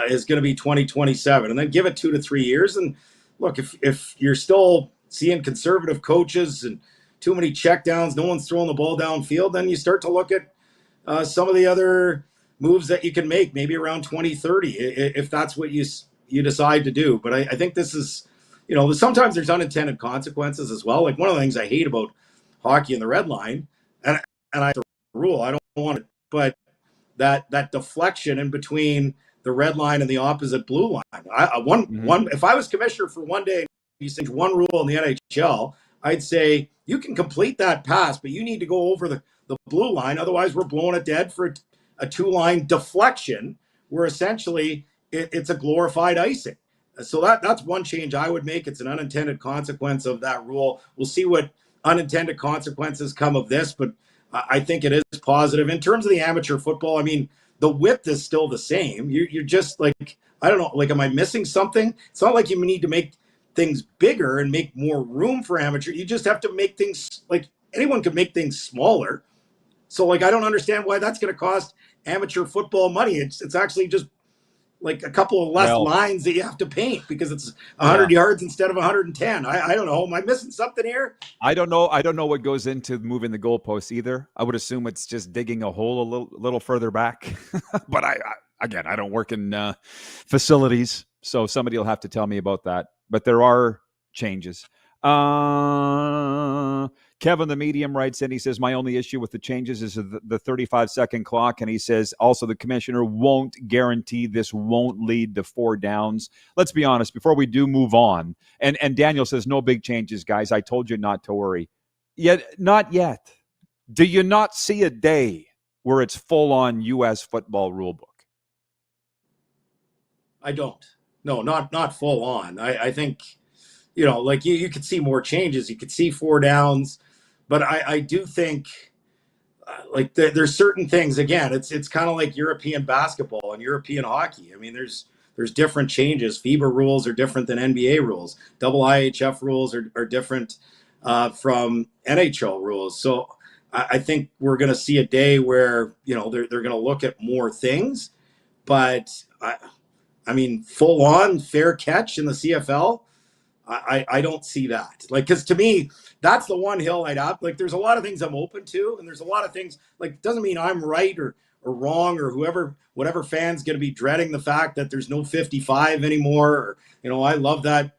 is going to be 2027, and then give it 2 to 3 years. And look, if you're still seeing conservative coaches and too many checkdowns, no one's throwing the ball downfield, then you start to look at some of the other moves that you can make, maybe around 2030, if that's what you decide to do. But I think this is, you know, sometimes there's unintended consequences as well. Like one of the things I hate about hockey and the red line, and I the rule, I don't want it, but that deflection in between the red line and the opposite blue line. If I was commissioner for one day, you say one rule in the NHL, I'd say you can complete that pass, but you need to go over the blue line. Otherwise, we're blowing it dead for a 2-line deflection, where essentially it's a glorified icing. So that's one change I would make. It's an unintended consequence of that rule. We'll see what unintended consequences come of this, but I think it is positive. In terms of the amateur football, I mean, the width is still the same. You're just like, I don't know, like, am I missing something? It's not like you need to make things bigger and make more room for amateur. You just have to make things, like, anyone can make things smaller. So, like, I don't understand why that's going to cost amateur football money. It's actually just like a couple of less lines that you have to paint because it's 100 yards instead of 110. I don't know. Am I missing something here? I don't know. I don't know what goes into moving the goalposts either. I would assume it's just digging a hole a little further back. But I don't work in facilities, so somebody will have to tell me about that. But there are changes. Kevin, the medium, writes in. He says, my only issue with the changes is the 35-second clock. And he says, also, the commissioner won't guarantee this won't lead to 4 downs. Let's be honest, before we do move on. And Daniel says, no big changes, guys. I told you not to worry. Yet, not yet. Do you not see a day where it's full-on U.S. football rulebook? I don't. No, not full-on. I think, you know, like you could see more changes. You could see 4 downs. But I do think, like, there's certain things. Again, it's kind of like European basketball and European hockey. I mean, there's different changes. FIBA rules are different than NBA rules. Double IHF rules are different from NHL rules. So I think we're going to see a day where, you know, they're going to look at more things. But I mean, full on fair catch in the CFL. I don't see that. Like, because to me, that's the one hill I'd up. Like, there's a lot of things I'm open to, and there's a lot of things, like, doesn't mean I'm right or wrong, or whatever fan's going to be dreading the fact that there's no 55 anymore. Or, you know, I love that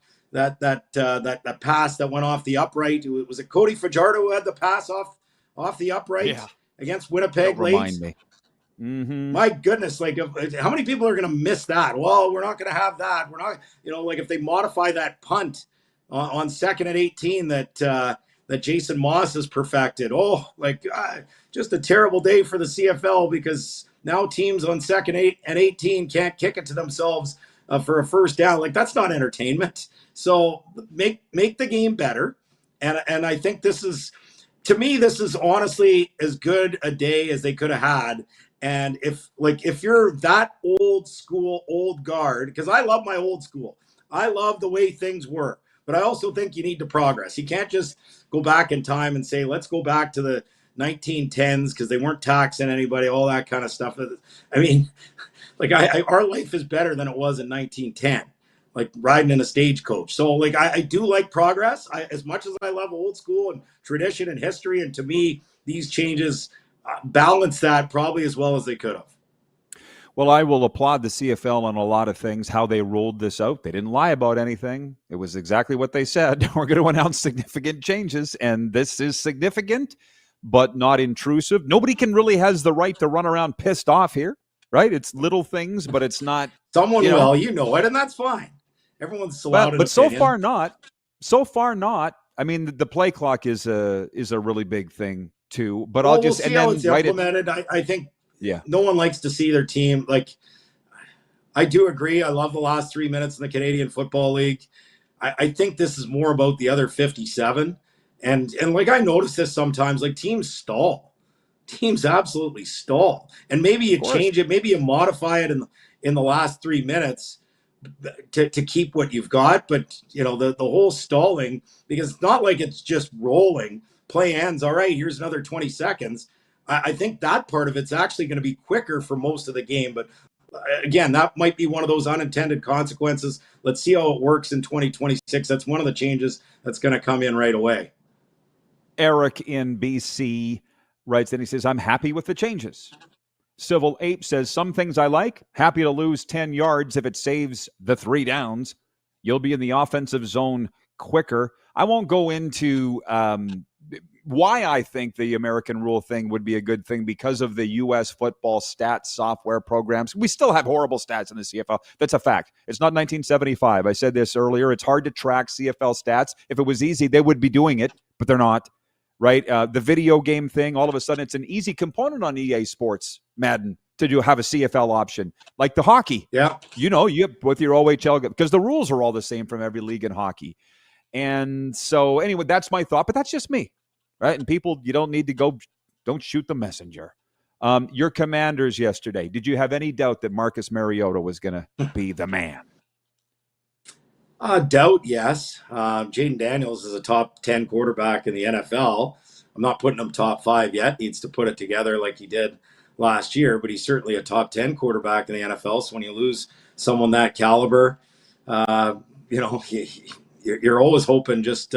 pass that went off the upright. Was it Cody Fajardo who had the pass off the upright against Winnipeg late? Remind me. My goodness, like how many people are going to miss that? Well, we're not going to have that. We're not, like if they modify that punt on second and 18 that Jason Moss has perfected. Just a terrible day for the CFL because now teams on second and 18 can't kick it to themselves for a first down. Like that's not entertainment. So make the game better. And I think this is honestly as good a day as they could have had. And if you're that old school, old guard, because I love my old school, I love the way things were, but I also think you need to progress. You can't just go back in time and say, let's go back to the 1910s because they weren't taxing anybody, all that kind of stuff. I mean, our life is better than it was in 1910, like riding in a stagecoach. So I do like progress. As much as I love old school and tradition and history, and to me, these changes balance that probably as well as they could have. Well, I will applaud the CFL on a lot of things, how they rolled this out. They didn't lie about anything. It was exactly what they said. We're going to announce significant changes, and this is significant, but not intrusive. Nobody really has the right to run around pissed off here, right? It's little things, but it's not. Someone will, it, and that's fine. Everyone's allowed but so far not. So far not. I mean, the play clock is a really big thing too. But we'll see how it's implemented. I think Yeah. No one likes to see their team. Like, I do agree. I love the last 3 minutes in the Canadian Football League. I think this is more about the other 57. And like, I notice this sometimes, like, teams stall. Teams absolutely stall. And maybe you change it. Maybe you modify it in the last 3 minutes to keep what you've got. But, you know, the whole stalling, because it's not like it's just rolling. Play ends. All right, here's another 20 seconds. I think that part of it's actually going to be quicker for most of the game. But again, that might be one of those unintended consequences. Let's see how it works in 2026. That's one of the changes that's going to come in right away. Eric in BC writes and he says, I'm happy with the changes. Civil Ape says, some things I like. Happy to lose 10 yards if it saves the 3 downs. You'll be in the offensive zone quicker. I won't go into why I think the American rule thing would be a good thing because of the U.S. football stats software programs. We still have horrible stats in the CFL. That's a fact. It's not 1975. I said this earlier. It's hard to track CFL stats. If it was easy, they would be doing it, but they're not, right? The video game thing, all of a sudden, it's an easy component on EA Sports, Madden, to have a CFL option. Like the hockey. Yeah. You know, with your OHL, because the rules are all the same from every league in hockey. And so, anyway, that's my thought, but that's just me. Right. And people, you don't need to don't shoot the messenger. Your Commanders yesterday, did you have any doubt that Marcus Mariota was going to be the man? Doubt, yes. Jaden Daniels is a top 10 quarterback in the NFL. I'm not putting him top 5 yet. Needs to put it together like he did last year, but he's certainly a top 10 quarterback in the NFL. So when you lose someone that caliber, you're always hoping just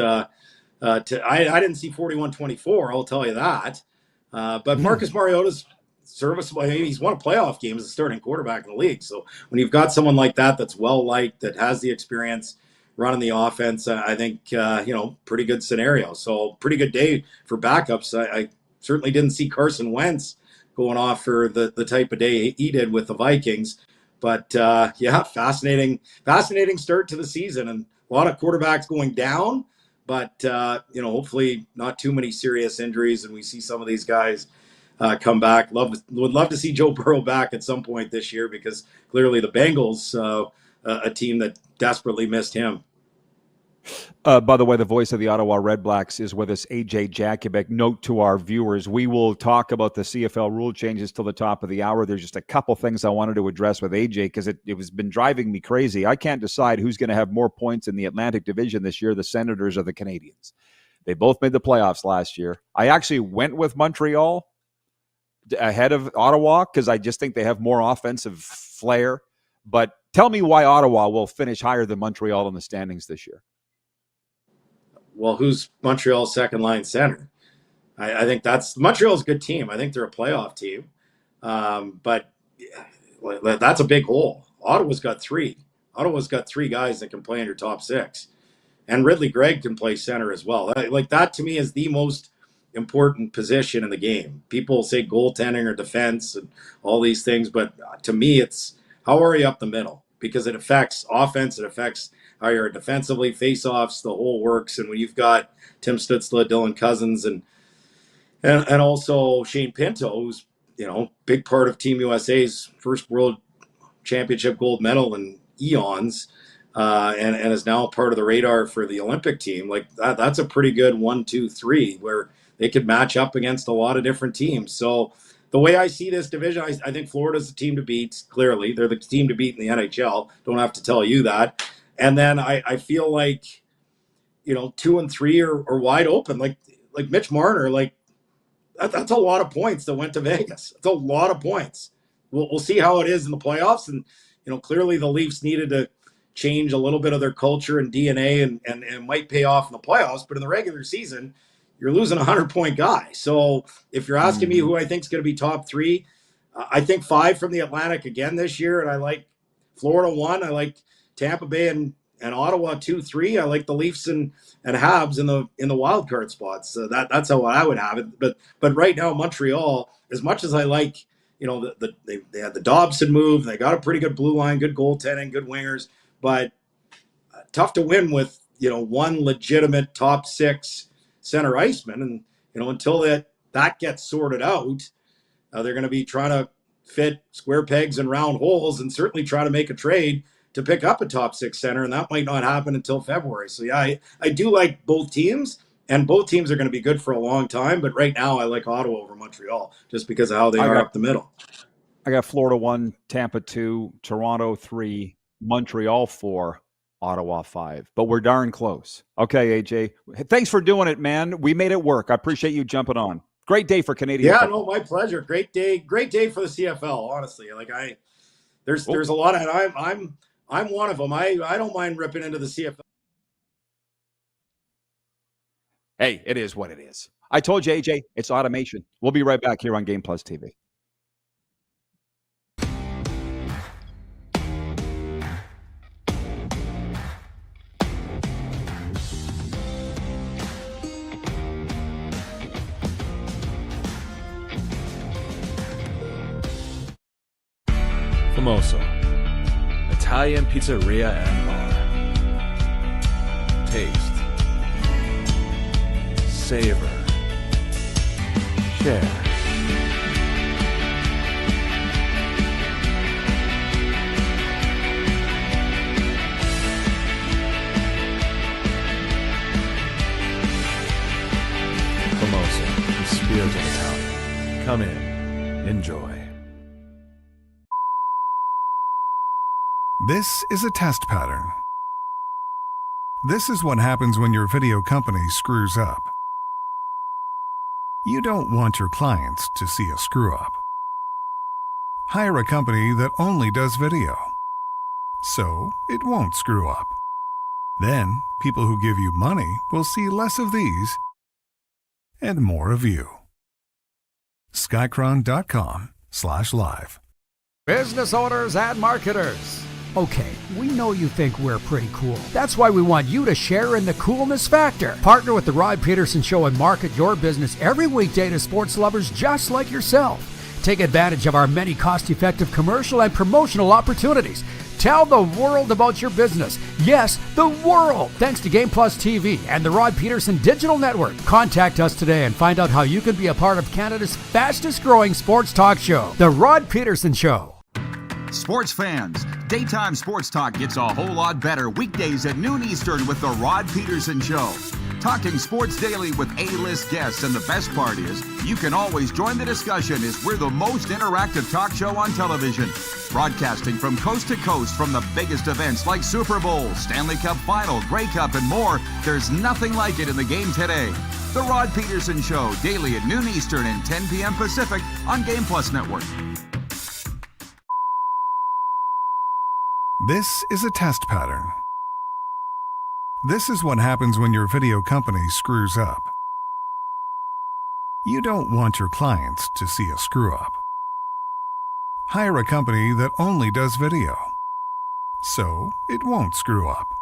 I didn't see 41-24, I'll tell you that. But Marcus Mariota's serviceable. I mean, he's won a playoff game as a starting quarterback in the league. So when you've got someone like that that's well-liked, that has the experience running the offense, I think, pretty good scenario. So pretty good day for backups. I certainly didn't see Carson Wentz going off for the type of day he did with the Vikings. But, fascinating start to the season. And a lot of quarterbacks going down. But, hopefully not too many serious injuries, and we see some of these guys come back. Would love to see Joe Burrow back at some point this year because clearly the Bengals, a team that desperately missed him. By the way, the voice of the Ottawa Redblacks is with us, AJ Jakubec. Note to our viewers, we will talk about the CFL rule changes till the top of the hour. There's just a couple things I wanted to address with AJ because it has been driving me crazy. I can't decide who's going to have more points in the Atlantic Division this year, the Senators or the Canadians. They both made the playoffs last year. I actually went with Montreal ahead of Ottawa because I just think they have more offensive flair. But tell me why Ottawa will finish higher than Montreal in the standings this year. Well, who's Montreal's second line center? I think Montreal's a good team. I think they're a playoff team. But that's a big hole. Ottawa's got 3. Ottawa's got 3 guys that can play in your top 6. And Ridley Gregg can play center as well. That to me is the most important position in the game. People say goaltending or defense and all these things, but to me, it's how are you up the middle? Because it affects offense, it affects how you're defensively, face-offs, the whole works. And when you've got Tim Stützle, Dylan Cousins, and also Shane Pinto, who's big part of Team USA's first World Championship gold medal in eons, and is now part of the radar for the Olympic team. Like that's a pretty good 1, 2, 3 where they could match up against a lot of different teams. So the way I see this division, I think Florida's the team to beat. Clearly, they're the team to beat in the NHL. Don't have to tell you that. And then I feel like 2 and 3 are wide open. Like Mitch Marner, like that's a lot of points that went to Vegas. It's a lot of points. We'll see how it is in the playoffs. And clearly the Leafs needed to change a little bit of their culture and DNA, and it might pay off in the playoffs. But in the regular season, you're losing a 100-point guy. So if you're asking me who I think is going to be top 3, I think 5 from the Atlantic again this year, and I like Florida 1. I like Tampa Bay and Ottawa 2, 3. I like the Leafs and Habs in the wild card spots. So that's how I would have it. But right now, Montreal, as much as I like, they had the Dobson move, they got a pretty good blue line, good goaltending, good wingers, but tough to win with one legitimate top 6 center iceman. And until that gets sorted out, they're going to be trying to fit square pegs in round holes, and certainly try to make a trade to pick up a top 6 center, and that might not happen until February. So yeah, I do like both teams, and both teams are going to be good for a long time. But right now, I like Ottawa over Montreal just because of how they are up the middle. I got Florida 1, Tampa 2, Toronto 3, Montreal 4, Ottawa 5. But we're darn close. Okay, AJ, thanks for doing it, man. We made it work. I appreciate you jumping on. Great day for Canadian football. No, my pleasure. Great day for the CFL. Honestly, there's a lot of, and I'm one of them. I don't mind ripping into the CFL. Hey, it is what it is. I told you, AJ, it's automation. We'll be right back here on Game Plus TV. Famoso, Italian pizzeria and bar. Taste, savor, share. Famoso, the spirit of Italian. Come in, enjoy. This is a test pattern. This is what happens when your video company screws up. You don't want your clients to see a screw up. Hire a company that only does video, so it won't screw up. Then, people who give you money will see less of these and more of you. Skycron.com/live. Business owners and marketers. Okay, we know you think we're pretty cool. That's why we want you to share in the coolness factor. Partner with the Rod Pedersen Show and market your business every weekday to sports lovers just like yourself. Take advantage of our many cost-effective commercial and promotional opportunities. Tell the world about your business. Yes, the world. Thanks to Game Plus TV and the Rod Pedersen Digital Network. Contact us today and find out how you can be a part of Canada's fastest-growing sports talk show, The Rod Pedersen Show. Sports fans, daytime sports talk gets a whole lot better weekdays at noon Eastern with The Rod Pedersen Show. Talking sports daily with A-list guests, and the best part is, you can always join the discussion as we're the most interactive talk show on television. Broadcasting from coast to coast from the biggest events like Super Bowl, Stanley Cup Final, Grey Cup, and more, there's nothing like it in the game today. The Rod Pedersen Show, daily at noon Eastern and 10 p.m. Pacific on Game Plus Network. This is a test pattern. This is what happens when your video company screws up. You don't want your clients to see a screw up. Hire a company that only does video, so it won't screw up.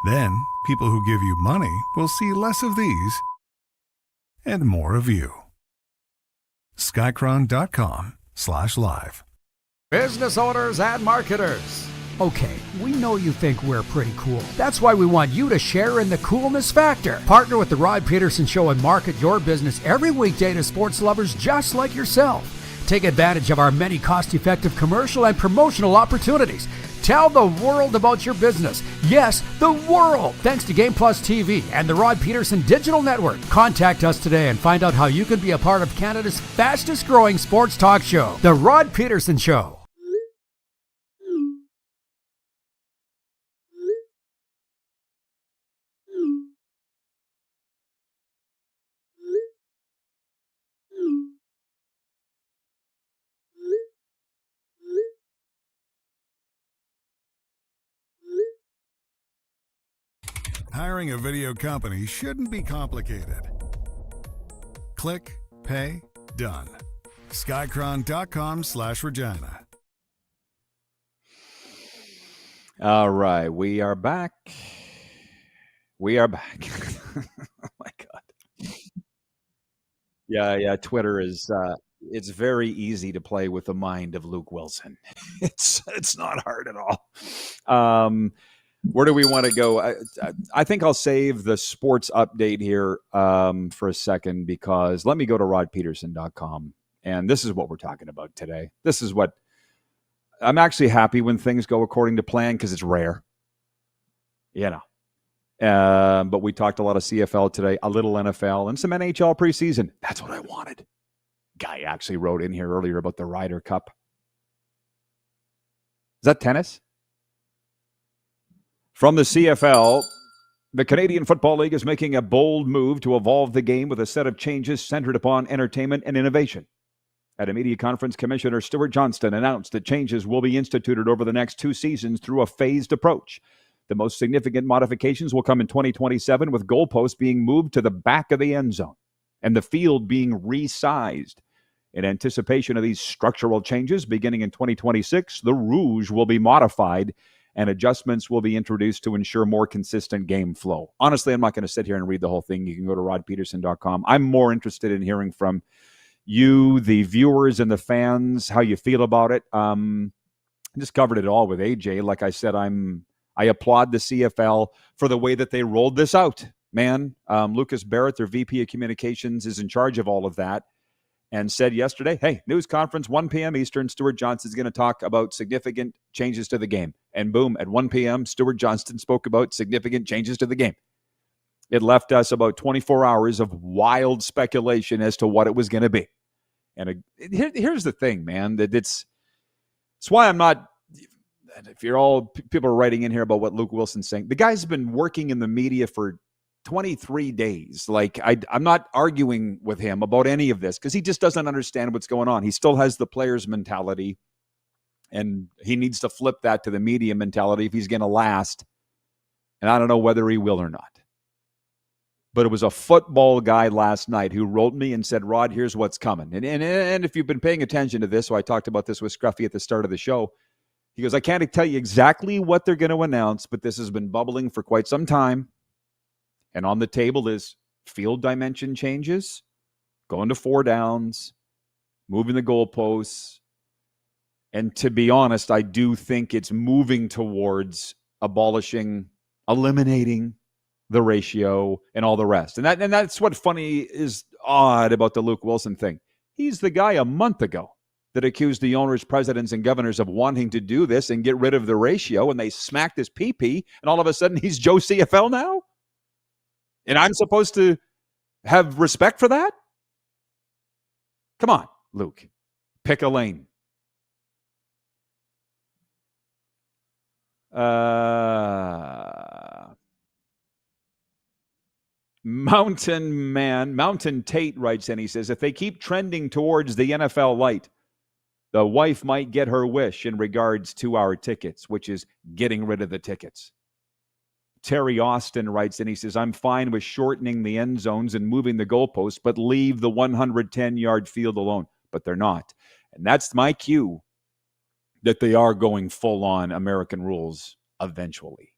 Then, people who give you money will see less of these and more of you. Skycron.com/live. Business owners and marketers. Okay, we know you think we're pretty cool. That's why we want you to share in the coolness factor. Partner with the Rod Pedersen Show and market your business every weekday to sports lovers just like yourself. Take advantage of our many cost-effective commercial and promotional opportunities. Tell the world about your business. Yes, the world. Thanks to Game Plus TV and the Rod Pedersen Digital Network. Contact us today and find out how you can be a part of Canada's fastest growing sports talk show, The Rod Pedersen Show. Hiring a video company shouldn't be complicated. Click, pay, done. Skycron.com/Regina. All right, we are back. We are back. Oh my God. Yeah. Twitter is it's very easy to play with the mind of Luke Wilson. It's not hard at all. Where do we want to go? I think I'll save the sports update here for a second, because let me go to rodpedersen.com. And this is what we're talking about today. This is what I'm actually happy when things go according to plan, because it's rare. But we talked a lot of CFL today, a little NFL, and some NHL preseason. That's what I wanted. Guy actually wrote in here earlier about the Ryder Cup. Is that tennis? From the CFL, the Canadian Football League is making a bold move to evolve the game with a set of changes centered upon entertainment and innovation. At a media conference, Commissioner Stuart Johnston announced that changes will be instituted over the next 2 seasons through a phased approach. The most significant modifications will come in 2027, with goalposts being moved to the back of the end zone and the field being resized. In anticipation of these structural changes, beginning in 2026, the Rouge will be modified and adjustments will be introduced to ensure more consistent game flow. Honestly, I'm not going to sit here and read the whole thing. You can go to rodpedersen.com. I'm more interested in hearing from you, the viewers and the fans, how you feel about it. I just covered it all with AJ. Like I said, I applaud the CFL for the way that they rolled this out. Man, Lucas Barrett, their VP of Communications, is in charge of all of that, and said yesterday, hey, news conference, 1 p.m. Eastern, Stuart Johnston is going to talk about significant changes to the game. And boom, at 1 p.m., Stuart Johnston spoke about significant changes to the game. It left us about 24 hours of wild speculation as to what it was going to be. And here's the thing, man, that it's why I'm not, if you're all, people are writing in here about what Luke Wilson's saying. The guy's been working in the media for 23 days. Like, I'm not arguing with him about any of this, because he just doesn't understand what's going on. He still has the player's mentality, and he needs to flip that to the media mentality if he's going to last. And I don't know whether he will or not. But it was a football guy last night who wrote me and said, Rod, here's what's coming. And if you've been paying attention to this, so I talked about this with Scruffy at the start of the show. He goes, I can't tell you exactly what they're going to announce, but this has been bubbling for quite some time. And on the table is field dimension changes, going to 4 downs, moving the goalposts. And to be honest, I do think it's moving towards eliminating the ratio and all the rest. And that's what funny is odd about the Luke Wilson thing. He's the guy a month ago that accused the owners, presidents, and governors of wanting to do this and get rid of the ratio, and they smacked his pee-pee, and all of a sudden he's Joe CFL now? And I'm supposed to have respect for that? Come on, Luke. Pick a lane. Mountain Tate writes in, he says, if they keep trending towards the NFL light, the wife might get her wish in regards to our tickets, which is getting rid of the tickets. Terry Austin writes in, he says, I'm fine with shortening the end zones and moving the goalposts, but leave the 110-yard field alone. But they're not. And that's my cue that they are going full-on American rules eventually.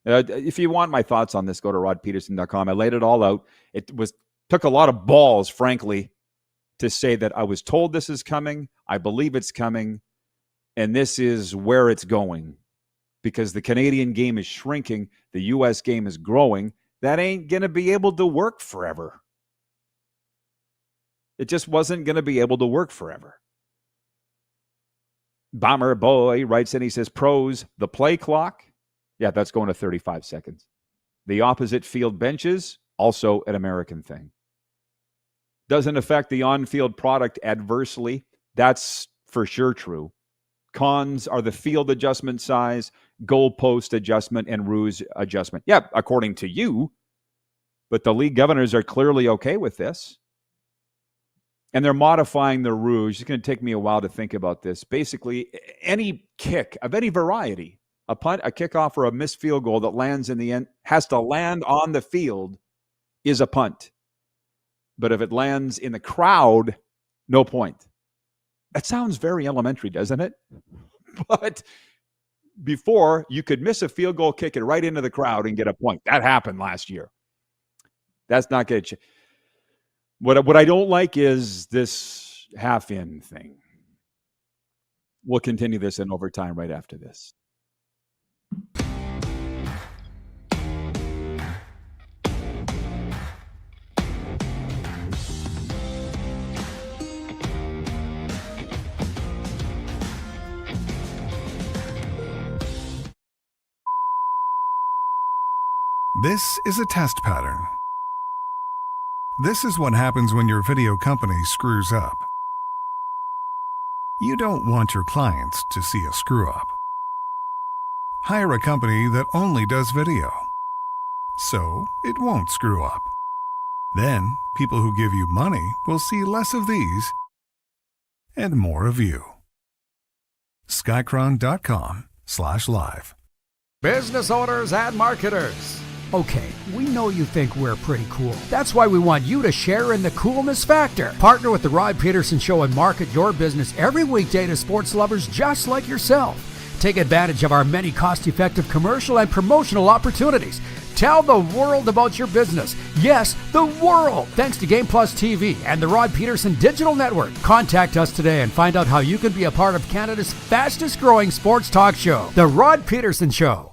If you want my thoughts on this, go to rodpedersen.com. I laid it all out. It was Took a lot of balls, frankly, to say that I was told this is coming, I believe it's coming, and this is where it's going. Because the Canadian game is shrinking, the U.S. game is growing. That ain't going to be able to work forever. It just wasn't going to be able to work forever. Bomber Boy writes in, he says, pros, the play clock. Yeah, that's going to 35 seconds. The opposite field benches, also an American thing. Doesn't affect the on-field product adversely. That's for sure true. Cons are the field adjustment size, goalpost adjustment, and ruse adjustment. Yeah, according to you. But the league governors are clearly okay with this. And they're modifying the ruse. It's going to take me a while to think about this. Basically, any kick of any variety, a punt, a kickoff, or a missed field goal that lands in the end, has to land on the field, is a punt. But if it lands in the crowd, no point. That sounds very elementary, doesn't it? But before, you could miss a field goal, kick it right into the crowd, and get a point. That happened last year. That's not good. What I don't like is this half-in thing. We'll continue this in overtime right after this. This is a test pattern. This is what happens when your video company screws up. You don't want your clients to see a screw-up. Hire a company that only does video, so it won't screw up. Then, people who give you money will see less of these and more of you. Skycron.com/live. Business owners and marketers. Okay, we know you think we're pretty cool. That's why we want you to share in the coolness factor. Partner with the Rod Pedersen Show and market your business every weekday to sports lovers just like yourself. Take advantage of our many cost-effective commercial and promotional opportunities. Tell the world about your business. Yes, the world. Thanks to Game Plus TV and the Rod Pedersen Digital Network. Contact us today and find out how you can be a part of Canada's fastest-growing sports talk show, The Rod Pedersen Show.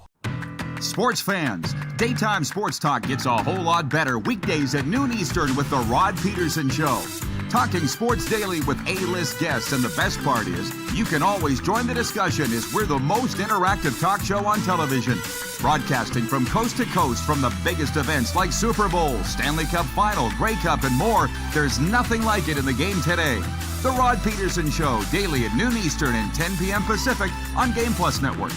Sports fans, daytime sports talk gets a whole lot better weekdays at noon Eastern with The Rod Pedersen Show. Talking sports daily with A-list guests, and the best part is, you can always join the discussion as we're the most interactive talk show on television. Broadcasting from coast to coast from the biggest events like Super Bowl, Stanley Cup Final, Grey Cup, and more, there's nothing like it in the game today. The Rod Pedersen Show, daily at noon Eastern and 10 p.m. Pacific on Game Plus Network.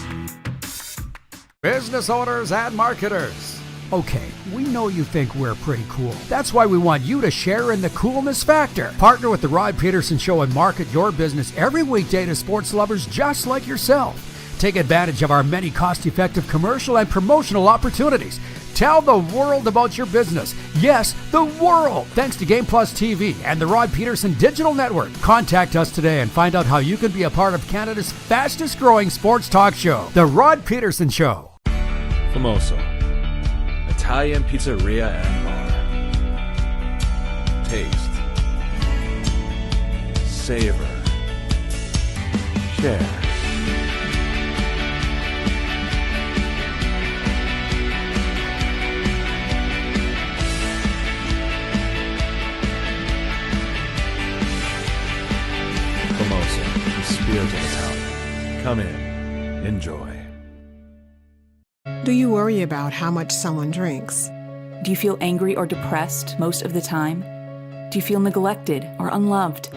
Business owners and marketers. Okay, we know you think we're pretty cool. That's why we want you to share in the coolness factor. Partner with the Rod Pedersen Show and market your business every weekday to sports lovers just like yourself. Take advantage of our many cost-effective commercial and promotional opportunities. Tell the world about your business. Yes, the world. Thanks to Game Plus TV and the Rod Pedersen Digital Network. Contact us today and find out how you can be a part of Canada's fastest-growing sports talk show, The Rod Pedersen Show. Famoso, Italian pizzeria and bar. Taste, savor, share. Famoso, the spirit of Italian. Come in, enjoy. Do you worry about how much someone drinks? Do you feel angry or depressed most of the time? Do you feel neglected or unloved?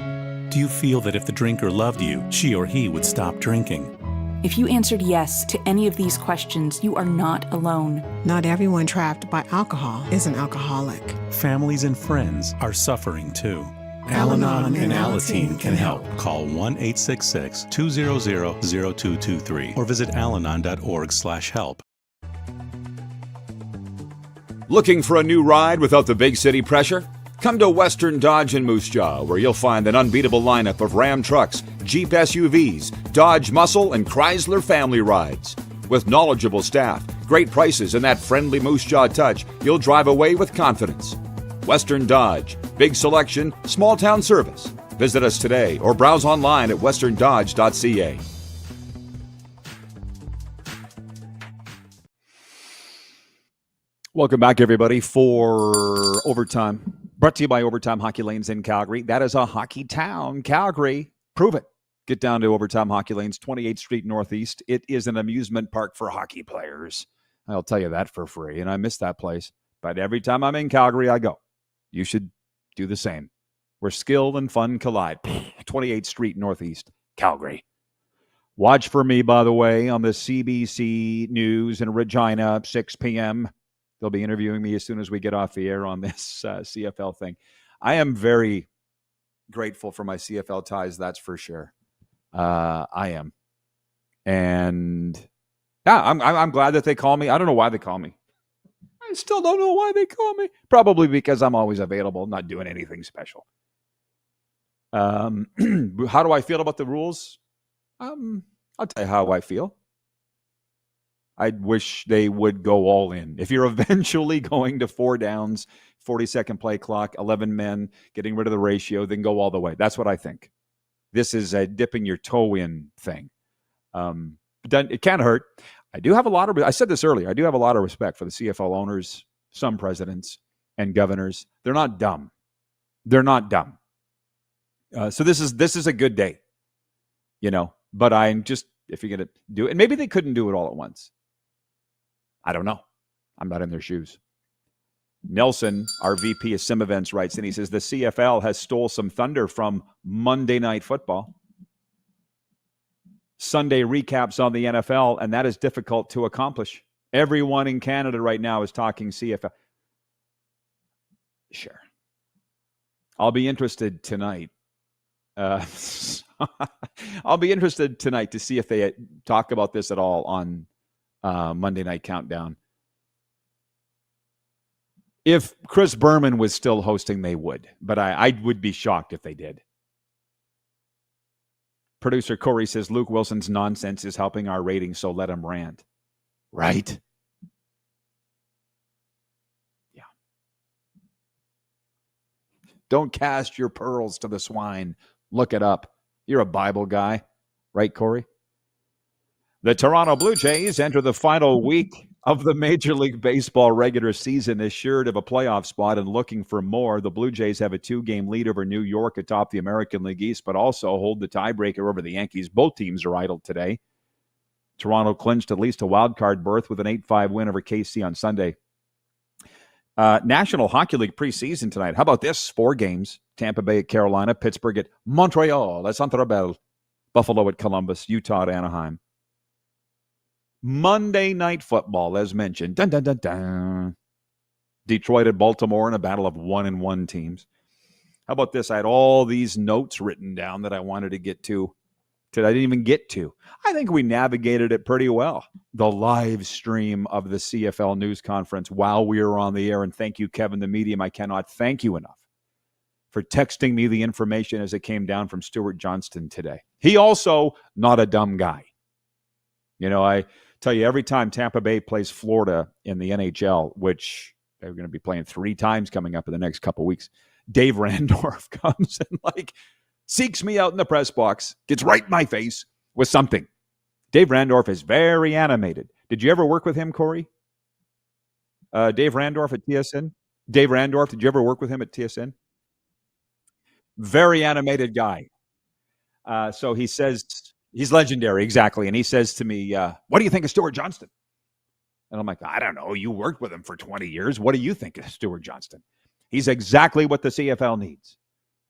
Do you feel that if the drinker loved you, she or he would stop drinking? If you answered yes to any of these questions, you are not alone. Not everyone trapped by alcohol is an alcoholic. Families and friends are suffering too. Al-Anon and Alateen can help. Call 1-866-200-0223 or visit alanon.org/help. Looking for a new ride without the big city pressure? Come to Western Dodge in Moose Jaw, where you'll find an unbeatable lineup of Ram trucks, Jeep SUVs, Dodge Muscle, and Chrysler family rides. With knowledgeable staff, great prices, and that friendly Moose Jaw touch, you'll drive away with confidence. Western Dodge. Big selection, small town service. Visit us today or browse online at westerndodge.ca. Welcome back, everybody, for Overtime. Brought to you by Overtime Hockey Lanes in Calgary. That is a hockey town, Calgary. Prove it. Get down to Overtime Hockey Lanes, 28th Street Northeast. It is an amusement park for hockey players. I'll tell you that for free, and I miss that place. But every time I'm in Calgary, I go. You should do the same. Where skill and fun collide. 28th Street Northeast, Calgary. Watch for me, by the way, on the CBC News in Regina, 6 p.m. They'll be interviewing me as soon as we get off the air on this CFL thing. I am very grateful for my CFL ties, that's for sure. I am. And yeah, I'm glad that they call me. I don't know why they call me. I still don't know why they call me. Probably because I'm always available, not doing anything special. How do I feel about the rules? I'll tell you how I feel. I wish they would go all in. If you're eventually going to 4 downs, 40-second play clock, 11 men, getting rid of the ratio, then go all the way. That's what I think. This is a dipping your toe in thing. It can't hurt. I said this earlier, I do have a lot of respect for the CFL owners, some presidents, and governors. They're not dumb. They're not dumb. So this is a good day, but I'm just, if you're going to do it, and maybe they couldn't do it all at once. I don't know. I'm not in their shoes. Nelson, our VP of Sim Events, writes in. He says, the CFL has stole some thunder from Monday Night Football. Sunday recaps on the NFL, and that is difficult to accomplish. Everyone in Canada right now is talking CFL. Sure. I'll be interested tonight. I'll be interested tonight to see if they talk about this at all on Monday Night Countdown. If Chris Berman was still hosting, they would. But I would be shocked if they did. Producer Corey says, Luke Wilson's nonsense is helping our ratings, so let him rant. Right? Yeah. Don't cast your pearls to the swine. Look it up. You're a Bible guy. Right, Corey? The Toronto Blue Jays enter the final week of the Major League Baseball regular season assured of a playoff spot and looking for more. The Blue Jays have a 2-game lead over New York atop the American League East, but also hold the tiebreaker over the Yankees. Both teams are idle today. Toronto clinched at least a wild card berth with an 8-5 win over KC on Sunday. National Hockey League preseason tonight. How about this? 4 games. Tampa Bay at Carolina, Pittsburgh at Montreal, at Centre Bell, Buffalo at Columbus, Utah at Anaheim. Monday Night Football, as mentioned. Dun, dun, dun, dun. Detroit at Baltimore in a battle of 1-1 teams. How about this? I had all these notes written down that I wanted to get to that I didn't even get to. I think we navigated it pretty well. The live stream of the CFL news conference while we were on the air. And thank you, Kevin, the medium. I cannot thank you enough for texting me the information as it came down from Stuart Johnston today. He also not a dumb guy. I tell you, every time Tampa Bay plays Florida in the NHL, which they're going to be playing 3 times coming up in the next couple weeks, Dave Randorf comes and seeks me out in the press box, gets right in my face with something. Dave Randorf is very animated. Did you ever work with him, Corey? Dave Randorf at TSN? Dave Randorf, did you ever work with him at TSN? Very animated guy. So he says, he's legendary, exactly. And he says to me, what do you think of Stuart Johnston? And I'm like, I don't know. You worked with him for 20 years. What do you think of Stuart Johnston? He's exactly what the CFL needs.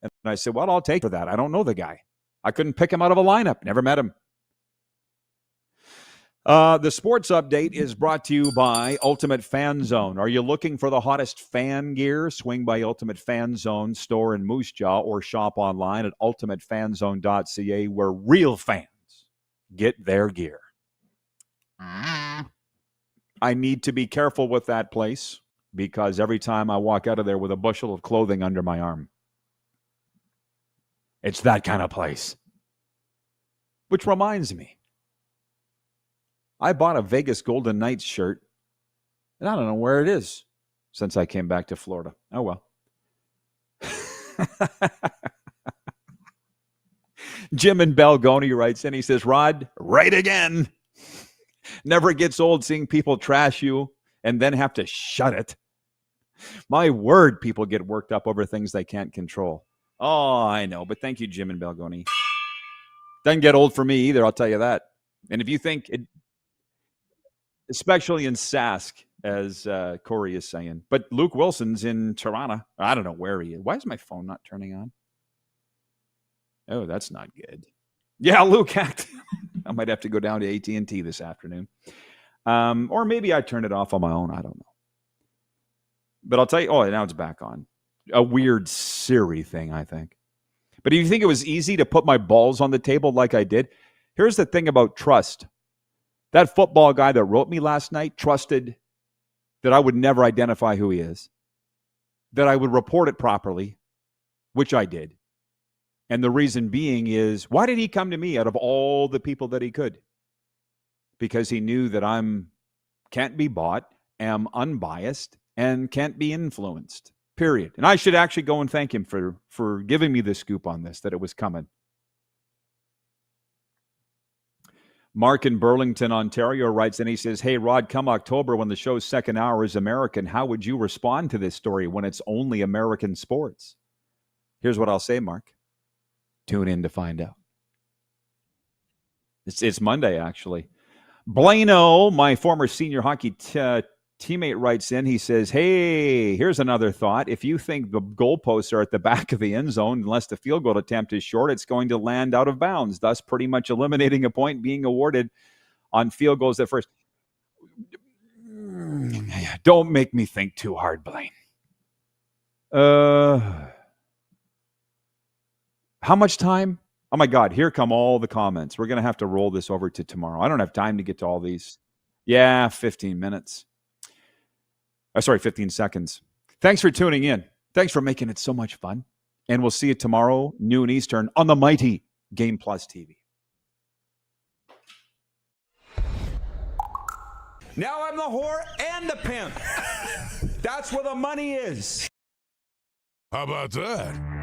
And I said, well, I'll take for that. I don't know the guy. I couldn't pick him out of a lineup. Never met him. The sports update is brought to you by Ultimate Fan Zone. Are you looking for the hottest fan gear? Swing by Ultimate Fan Zone store in Moose Jaw or shop online at ultimatefanzone.ca where real fans get their gear. I need to be careful with that place because every time I walk out of there with a bushel of clothing under my arm. It's that kind of place. Which reminds me, I bought a Vegas Golden Knights shirt, and I don't know where it is since I came back to Florida. Oh, well. Jim in Belgoni writes in. He says, Rod, right again. Never gets old seeing people trash you and then have to shut it. My word, people get worked up over things they can't control. Oh, I know. But thank you, Jim in Belgoni. Doesn't get old for me either, I'll tell you that. And if you think it, especially in Sask, as Corey is saying. But Luke Wilson's in Toronto. I don't know where he is. Why is my phone not turning on? Oh, that's not good. Yeah, Luke hacked. I might have to go down to AT&T this afternoon. Or maybe I turned it off on my own. I don't know. But I'll tell you, now it's back on. A weird Siri thing, I think. But if you think it was easy to put my balls on the table like I did, here's the thing about trust. That football guy that wrote me last night trusted that I would never identify who he is, that I would report it properly, which I did. And the reason being is, why did he come to me out of all the people that he could? Because he knew that can't be bought, am unbiased, and can't be influenced, period. And I should actually go and thank him for giving me the scoop on this, that it was coming. Mark in Burlington, Ontario writes, and he says, hey, Rod, come October when the show's second hour is American, how would you respond to this story when it's only American sports? Here's what I'll say, Mark. Tune in to find out. It's Monday, actually. Blano, my former senior hockey teammate, writes in. He says, hey, here's another thought. If you think the goalposts are at the back of the end zone, unless the field goal attempt is short, it's going to land out of bounds, thus pretty much eliminating a point being awarded on field goals at first. Don't make me think too hard, Blaine. How much time? Oh, my God. Here come all the comments. We're going to have to roll this over to tomorrow. I don't have time to get to all these. Yeah, 15 minutes. 15 seconds. Thanks for tuning in. Thanks for making it so much fun. And we'll see you tomorrow, noon Eastern, on the mighty Game Plus TV. Now I'm the whore and the pimp. That's where the money is. How about that?